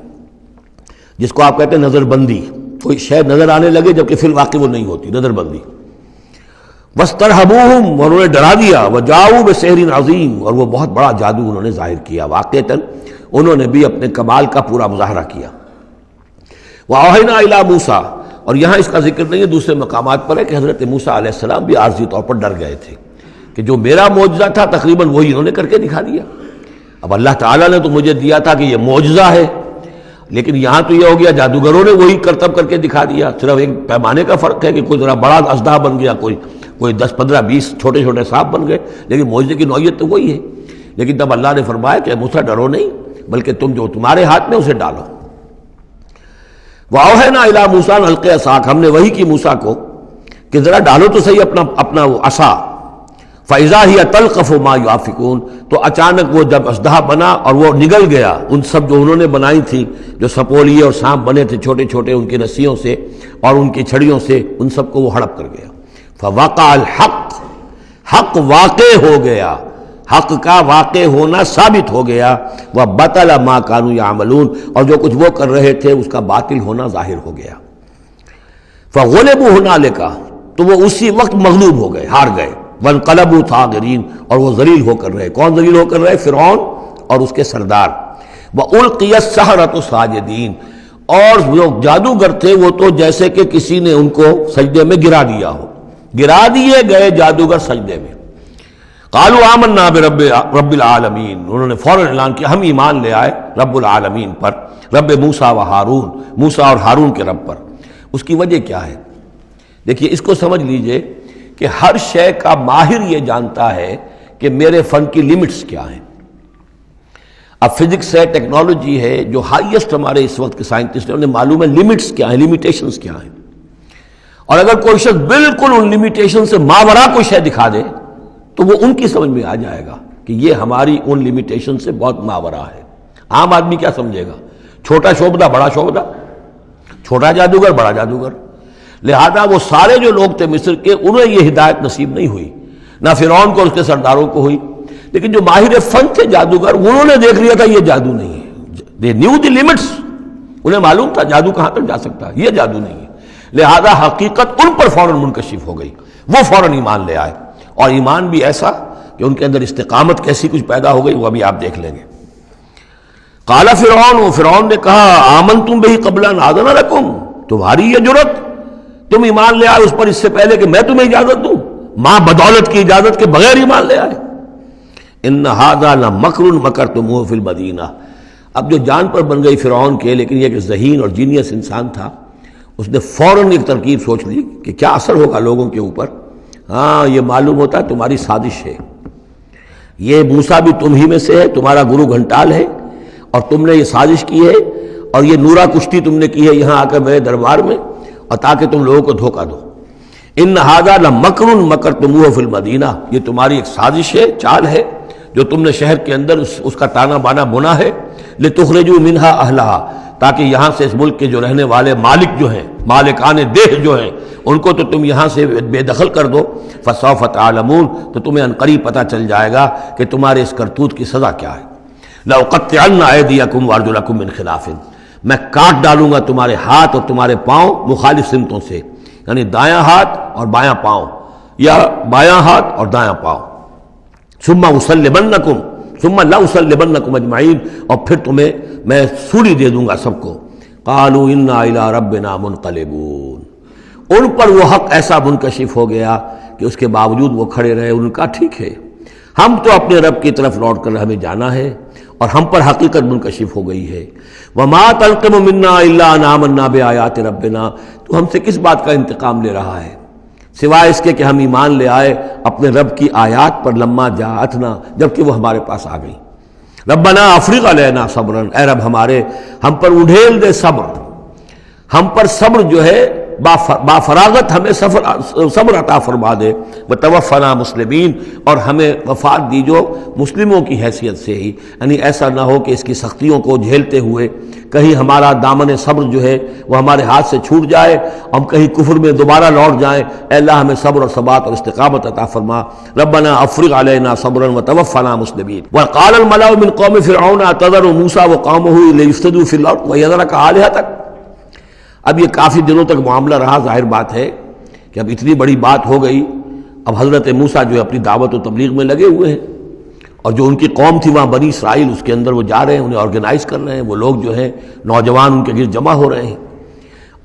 جس کو آپ کہتے ہیں نظر بندی. کوئی شے نظر آنے لگے جبکہ فی الواقع وہ نہیں ہوتی، نظر بندی. واسترہبوہم، اور انہوں نے ڈرا دیا. وجاؤوا بسحر عظیم، اور وہ بہت بڑا جادو انہوں نے ظاہر کیا. واقعتاً انہوں نے بھی اپنے کمال کا پورا مظاہرہ کیا. وأوحینا الی موسیٰ، اور یہاں اس کا ذکر نہیں ہے، دوسرے مقامات پر ہے کہ حضرت موسیٰ علیہ السلام بھی عارضی طور پر ڈر گئے تھے کہ جو میرا معجزہ تھا تقریباً وہی انہوں نے کر کے دکھا دیا. اب اللہ تعالیٰ نے تو مجھے دیا تھا کہ یہ معجزہ ہے، لیکن یہاں تو یہ ہو گیا جادوگروں نے وہی کرتب کر کے دکھا دیا. صرف ایک پیمانے کا فرق ہے کہ کوئی ذرا بڑا اژدہا بن گیا، کوئی 10 15 20 چھوٹے چھوٹے سانپ بن گئے، لیکن معجزے کی نوعیت تو وہی ہے. لیکن تب اللہ نے فرمایا کہ موسیٰ ڈرو نہیں، بلکہ تم جو تمہارے ہاتھ میں اسے ڈالو. وَأَوْحَيْنَا إِلَىٰ مُوسَىٰ أَنْ أَلْقِ عَصَاكَ، ہم نے وہی کی موسیٰ کو کہ ذرا ڈالو تو صحیح اپنا وہ عصا. فَإِذَا هِيَ تَلْقَفُ مَا يُؤَفِكُونَ، تو اچانک وہ جب اژدہا بنا اور وہ نگل گیا ان سب جو انہوں نے بنائی تھی، جو سپولیے اور سانپ بنے تھے چھوٹے چھوٹے ان کی رسیوں سے اور ان کی چھڑیوں سے، ان سب کو وہ ہڑپ کر گیا۔ فَوَقَعَ الْحَقُّ، حق واقع ہو گیا، حق کا واقع ہونا ثابت ہو گیا۔ وَبَطَلَ مَا كَانُوا يَعْمَلُونَ، اور جو کچھ وہ کر رہے تھے اس کا باطل ہونا ظاہر ہو گیا۔ فَغُلِبُوا هُنَالِكَ، تو وہ اسی وقت مغلوب ہو گئے، ہار گئے۔ وَانقَلَبُوا صَاغِرِينَ، اور وہ ذلیل ہو کر رہے۔ کون ذلیل ہو کر رہے؟ فرعون اور اس کے سردار۔ وَأُلْقِيَ السَّحَرَةُ ساجدین، اور جو جادوگر تھے وہ تو جیسے کہ کسی نے ان کو سجدے میں گرا دیا ہو، گرا دیے گئے جادوگر سجدے میں۔ قالوا آمنا برب العالمین، انہوں نے فوراً اعلان کیا ہم ایمان لے آئے رب العالمین پر، رب موسیٰ و ہارون، موسیٰ اور ہارون کے رب پر۔ اس کی وجہ کیا ہے؟ دیکھیے اس کو سمجھ لیجئے کہ ہر شے کا ماہر یہ جانتا ہے کہ میرے فن کی لیمٹس کیا ہیں۔ اب فزکس ہے، ٹیکنالوجی ہے، جو ہائیسٹ ہمارے اس وقت کے سائنٹسٹ ہیں انہیں معلوم ہے لیمٹس کیا ہیں، لیمیٹیشنز کیا ہیں۔ اور اگر کوئی شخص بالکل ان لیمیٹیشن سے ماورا کوئی شے دکھا دے تو وہ ان کی سمجھ میں آ جائے گا کہ یہ ہماری ان لیمیٹیشن سے بہت ماورا ہے۔ عام آدمی کیا سمجھے گا؟ چھوٹا شعبدہ بڑا شعبدہ، چھوٹا جادوگر بڑا جادوگر۔ لہذا وہ سارے جو لوگ تھے مصر کے، انہیں یہ ہدایت نصیب نہیں ہوئی، نہ فرعون کو اس کے سرداروں کو ہوئی، لیکن جو ماہر فن تھے جادوگر انہوں نے دیکھ لیا تھا یہ جادو نہیں ہے، دے نیو دی لیمٹس، انہیں معلوم تھا جادو کہاں تک جا سکتا ہے، یہ جادو نہیں ہے۔ لہذا حقیقت ان پر فوراً منکشف ہو گئی، وہ فوراً ایمان لے آئے، اور ایمان بھی ایسا کہ ان کے اندر استقامت کیسی کچھ پیدا ہو گئی وہ ابھی آپ دیکھ لیں گے۔ قال فرعون، فرعون نے کہا آمنتم بہ قبل ان آذن لکم، تمہاری یہ جرت، تم ایمان لے آئے اس پر اس سے پہلے کہ میں تمہیں اجازت دوں، ماں بدولت کی اجازت کے بغیر ایمان لے آئے۔ ان ھذا لمکر مکرتموہ فی المدینہ، اب جو جان پر بن گئی فرعون کے، لیکن یہ کہ ذہین اور جینیس انسان تھا، اس نے فوراً ایک ترکیب سوچ لی کہ کیا اثر ہوگا لوگوں کے اوپر۔ ہاں یہ معلوم ہوتا ہے تمہاری سازش ہے، یہ موسیٰ بھی تم ہی میں سے ہے، تمہارا گرو گھنٹال ہے، اور تم نے یہ سازش کی ہے، اور یہ نورا کشتی تم نے کی ہے یہاں آ کر میرے دربار میں، اور تاکہ تم لوگوں کو دھوکہ دو۔ ان ھذا لمکر مکرتموہ فی المدینہ، یہ تمہاری ایک سازش ہے، چال ہے جو تم نے شہر کے اندر اس کا تانا بانا بنا ہے، لتخرجوا منہا اہلہا، تاکہ یہاں سے اس ملک کے جو رہنے والے مالک جو ہیں، مالکان دیہ جو ہیں، ان کو تو تم یہاں سے بے دخل کر دو۔ فسوف تعلمون، تو تمہیں عنقریب پتہ چل جائے گا کہ تمہارے اس کرتوت کی سزا کیا ہے۔ لأقطعن ایدیکم وارجلکم من خلاف، میں کاٹ ڈالوں گا تمہارے ہاتھ اور تمہارے پاؤں مخالف سمتوں سے، یعنی دایاں ہاتھ اور بایاں پاؤں، یا بایاں ہاتھ اور دایاں پاؤں۔ ثم اسلبنکم، ثم لاسلبنکم اجمعین، اور پھر تمہیں میں سولی دے دوں گا سب کو۔ قالوا انا الی ربنا منقلبون، ان پر وہ حق ایسا منکشف ہو گیا کہ اس کے باوجود وہ کھڑے رہے، ان کا ٹھیک ہے، ہم تو اپنے رب کی طرف لوٹ کر ہمیں جانا ہے، اور ہم پر حقیقت منکشف ہو گئی ہے۔ وما تنقم منا الا ان آمنا بآیات ربنا، تو ہم سے کس بات کا انتقام لے رہا ہے سوائے اس کے کہ ہم ایمان لے آئے اپنے رب کی آیات پر، لما جاءتنا، جبکہ وہ ہمارے پاس آ گئی۔ ربنا افرغ علینا صبرا، اے رب ہمارے ہم پر اڈھیل دے صبر، ہم پر صبر جو ہے با فراغت ہمیں صبر عطا فرما دے، وتوفنا مسلمین، اور ہمیں وفات دی جو مسلموں کی حیثیت سے ہی، یعنی ایسا نہ ہو کہ اس کی سختیوں کو جھیلتے ہوئے کہیں ہمارا دامن صبر جو ہے وہ ہمارے ہاتھ سے چھوٹ جائے، ہم کہیں کفر میں دوبارہ لوٹ جائیں۔ اے اللہ ہمیں صبر اور ثبات اور استقامت عطا فرما۔ ربنا افرغ علینا صبرا وتوفنا مسلمین۔ وقال الملأ من قوم فرعون اتذر موسیٰ وقومه لیفسدوا فی الارض ویذرک آلہتک، اب یہ کافی دنوں تک معاملہ رہا، ظاہر بات ہے کہ اب اتنی بڑی بات ہو گئی، اب حضرت موسیٰ جو ہے اپنی دعوت و تبلیغ میں لگے ہوئے ہیں، اور جو ان کی قوم تھی وہاں بنی اسرائیل، اس کے اندر وہ جا رہے ہیں، انہیں آرگنائز کر رہے ہیں، وہ لوگ جو ہیں نوجوان ان کے گرد جمع ہو رہے ہیں۔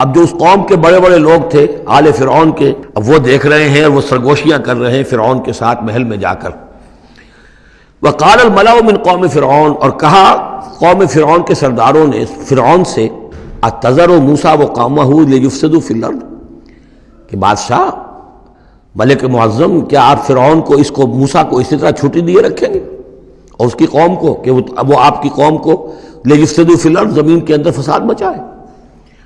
اب جو اس قوم کے بڑے بڑے لوگ تھے آل فرعون کے، اب وہ دیکھ رہے ہیں اور وہ سرگوشیاں کر رہے ہیں فرعون کے ساتھ محل میں جا کر۔ وقال الملأ من قوم فرعون، اور کہا قوم فرعون کے سرداروں نے فرعون سے، اتذر موسیٰ وقومہ لیفسدوا فی الارض، کہ بادشاہ ملک معظم کیا آپ فرعون کو، اس کو موسیٰ کو اسی طرح چھٹی دیے رکھیں گے، اور اس کی قوم کو کہ وہ آپ کی قوم کو لیفسدوا فی الارض، زمین کے اندر فساد مچائے؟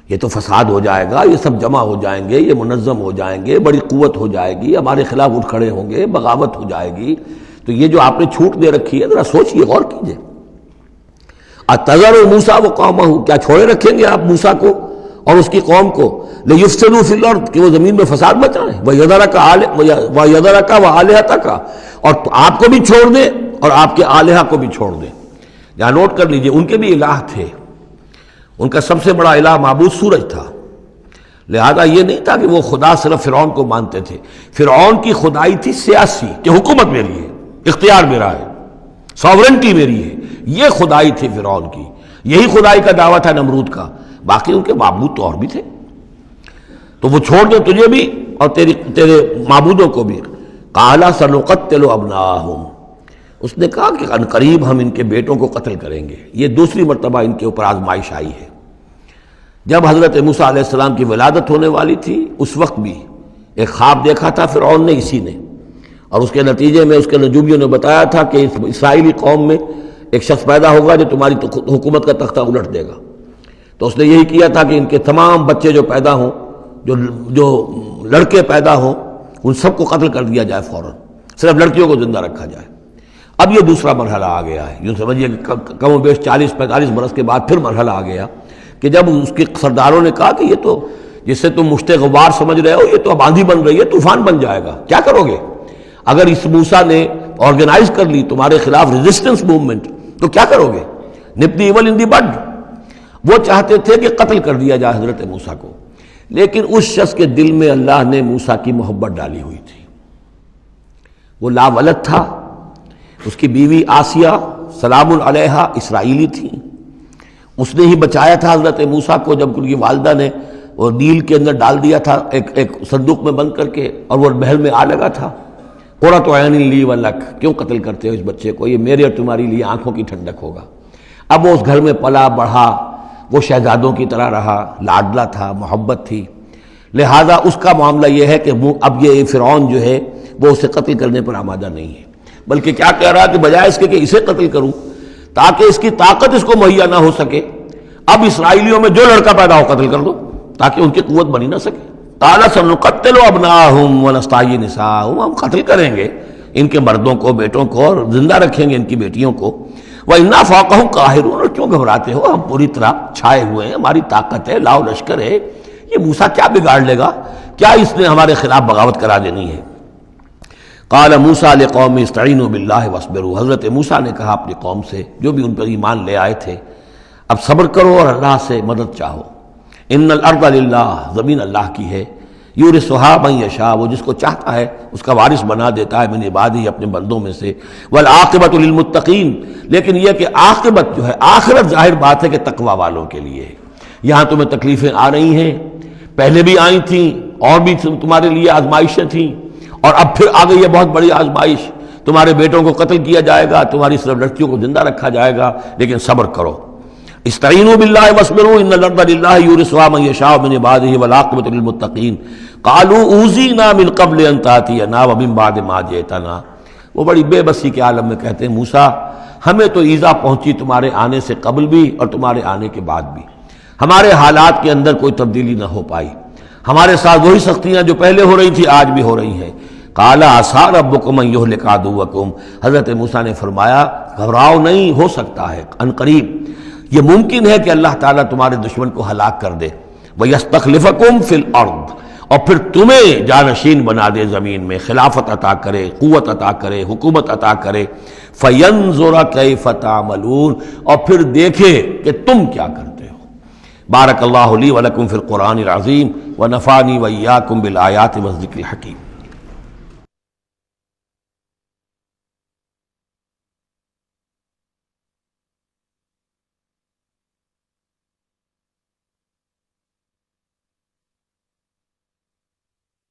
یہ تو فساد ہو جائے گا، یہ سب جمع ہو جائیں گے، یہ منظم ہو جائیں گے، بڑی قوت ہو جائے گی، ہمارے خلاف اٹھ کھڑے ہوں گے، بغاوت ہو جائے گی۔ تو یہ جو آپ نے چھوٹ دے رکھی ہے ذرا سوچئے، غور کیجئے۔ اتذر موسیٰ وقومہ، کیا چھوڑے رکھیں گے آپ موسیٰ کو اور اس کی قوم کو، لیفسدوا فی الارض، کہ وہ زمین میں فساد مچائیں، ویذرک وآلہتک، اور آپ کو بھی چھوڑ دیں اور آپ کے آلہہ کو بھی چھوڑ دیں۔ یہاں نوٹ کر لیجئے، ان کے بھی الہ تھے، ان کا سب سے بڑا الہ معبود سورج تھا، لہذا یہ نہیں تھا کہ وہ خدا صرف فرعون کو مانتے تھے۔ فرعون کی خدائی تھی سیاسی، کہ حکومت میری ہے، اختیار میرا ہے، ساورنٹی میری ہے، یہ خدائی تھی فرعون کی، یہی خدائی کا دعویٰ تھا نمرود کا۔ باقی ان کے معبود تو اور بھی تھے، تو وہ چھوڑ دیں تجھے بھی اور تیرے معبودوں کو بھی۔ قال سنقتل ابناءہم، اس نے کہا کہ عنقریب ہم ان کے بیٹوں کو قتل کریں گے۔ یہ دوسری مرتبہ ان کے اوپر آزمائش آئی ہے۔ جب حضرت موسیٰ علیہ السلام کی ولادت ہونے والی تھی اس وقت بھی ایک خواب دیکھا تھا فرعون نے، اسی نے، اور اس کے نتیجے میں اس کے نجومیوں نے بتایا تھا کہ اس اسرائیلی قوم میں ایک شخص پیدا ہوگا جو تمہاری حکومت کا تختہ الٹ دے گا۔ تو اس نے یہی کیا تھا کہ ان کے تمام بچے جو پیدا ہوں، جو لڑکے پیدا ہوں، ان سب کو قتل کر دیا جائے فوراً، صرف لڑکیوں کو زندہ رکھا جائے۔ اب یہ دوسرا مرحلہ آ گیا ہے، یوں سمجھیے کہ کم و بیش 40-45 برس کے بعد پھر مرحلہ آ گیا کہ جب اس کے سرداروں نے کہا کہ یہ تو جسے تم مشت غبار سمجھ رہے ہو، یہ تو اب آندھی بن رہی ہے، طوفان بن جائے گا، کیا کرو گے؟ اگر اس موسیٰ نے آرگنائز کر لی تمہارے خلاف ریزسٹنس موومنٹ تو کیا کرو گے؟ نپ دی ایول ان دی بڈ۔ وہ چاہتے تھے کہ قتل کر دیا جائے حضرت موسیٰ کو، لیکن اس شخص کے دل میں اللہ نے موسیٰ کی محبت ڈالی ہوئی تھی۔ وہ لا ولد تھا، اس کی بیوی آسیہ سلام علیہا اسرائیلی تھی، اس نے ہی بچایا تھا حضرت موسیٰ کو جب ان کی والدہ نے وہ نیل کے اندر ڈال دیا تھا ایک صندوق میں بند کر کے، اور وہ محل میں آ لگا تھا۔ قرۃ عین لی ولک، کیوں قتل کرتے ہو اس بچے کو، یہ میرے اور تمہاری لیے آنکھوں کی ٹھنڈک ہوگا۔ اب وہ اس گھر میں پلا بڑھا، وہ شہزادوں کی طرح رہا، لاڈلا تھا، محبت تھی، لہذا اس کا معاملہ یہ ہے کہ اب یہ فرعون جو ہے وہ اسے قتل کرنے پر آمادہ نہیں ہے، بلکہ کیا کہہ رہا کہ بجائے اس کے کہ اسے قتل کروں تاکہ اس کی طاقت اس کو مہیا نہ ہو سکے، اب اسرائیلیوں میں جو لڑکا پیدا ہو قتل کر دو تاکہ ان کی قوت بنی نہ سکے۔ قال سنقتل ابناءہم ونستحیی نساءہم، ہم قتل کریں گے ان کے مردوں کو، بیٹوں کو، اور زندہ رکھیں گے ان کی بیٹیوں کو۔ وَإِنَّا فَوْقَهُمْ قَاهِرُونَ، اور کیوں گھبراتے ہو، ہم پوری طرح چھائے ہوئے ہیں، ہماری طاقت ہے، لاؤ لشکر ہے، یہ موسیٰ کیا بگاڑ لے گا، کیا اس نے ہمارے خلاف بغاوت کرا دینی ہے۔ قال موسیٰ لقومہ استعینوا باللہ واصبروا، حضرت موسیٰ نے کہا اپنی قوم سے جو بھی ان پر ایمان لے آئے تھے، اب صبر کرو اور اللہ سے مدد چاہو۔ ان الارض للہ، زمین اللہ کی ہے، یورثھا من یشاء، وہ جس کو چاہتا ہے اس کا وارث بنا دیتا ہے، من عبادہ، اپنے بندوں میں سے، والعاقبۃ للمتقین، لیکن یہ کہ عاقبت جو ہے، آخرت ظاہر بات ہے کہ تقوی والوں کے لیے ہے۔ یہاں تمہیں تکلیفیں آ رہی ہیں، پہلے بھی آئی تھیں اور بھی تمہارے لیے آزمائشیں تھیں، اور اب پھر آ گئی ہے بہت بڑی آزمائش، تمہارے بیٹوں کو قتل کیا جائے گا، تمہاری صرف لڑکیوں کو زندہ رکھا جائے گا، لیکن صبر کرو۔ استعینوا باللہ واصبروا ان الارض للہ یورثھا من یشاء من عبادہ والعاقبۃ للمتقین قالوا اوذینا من قبل ان تأتینا ومن بعد ما جئتنا، وہ بڑی بے بسی کے عالم میں کہتے ہیں موسیٰ ہمیں تو ایذا پہنچی تمہارے آنے سے قبل بھی اور تمہارے آنے کے بعد بھی، ہمارے حالات کے اندر کوئی تبدیلی نہ ہو پائی، ہمارے ساتھ وہی سختیاں جو پہلے ہو رہی تھی آج بھی ہو رہی ہیں۔ قال عسیٰ ربکم ان یہلک عدوکم، حضرت موسیٰ نے فرمایا گھبراؤ نہیں، ہو سکتا ہے عنقریب یہ ممکن ہے کہ اللہ تعالیٰ تمہارے دشمن کو ہلاک کر دے، وَيَسْتَخْلِفَكُمْ فِي الْأَرْضِ، اور پھر تمہیں جانشین بنا دے زمین میں، خلافت عطا کرے، قوت عطا کرے، حکومت عطا کرے، فَيَنْظُرَ كَيْفَ تَعْمَلُونَ، اور پھر دیکھے کہ تم کیا کرتے ہو۔ بارک اللہ لی ولکم فی القرآن العظیم ونفعنی وإیاکم بالآیات والذکر الحکیم۔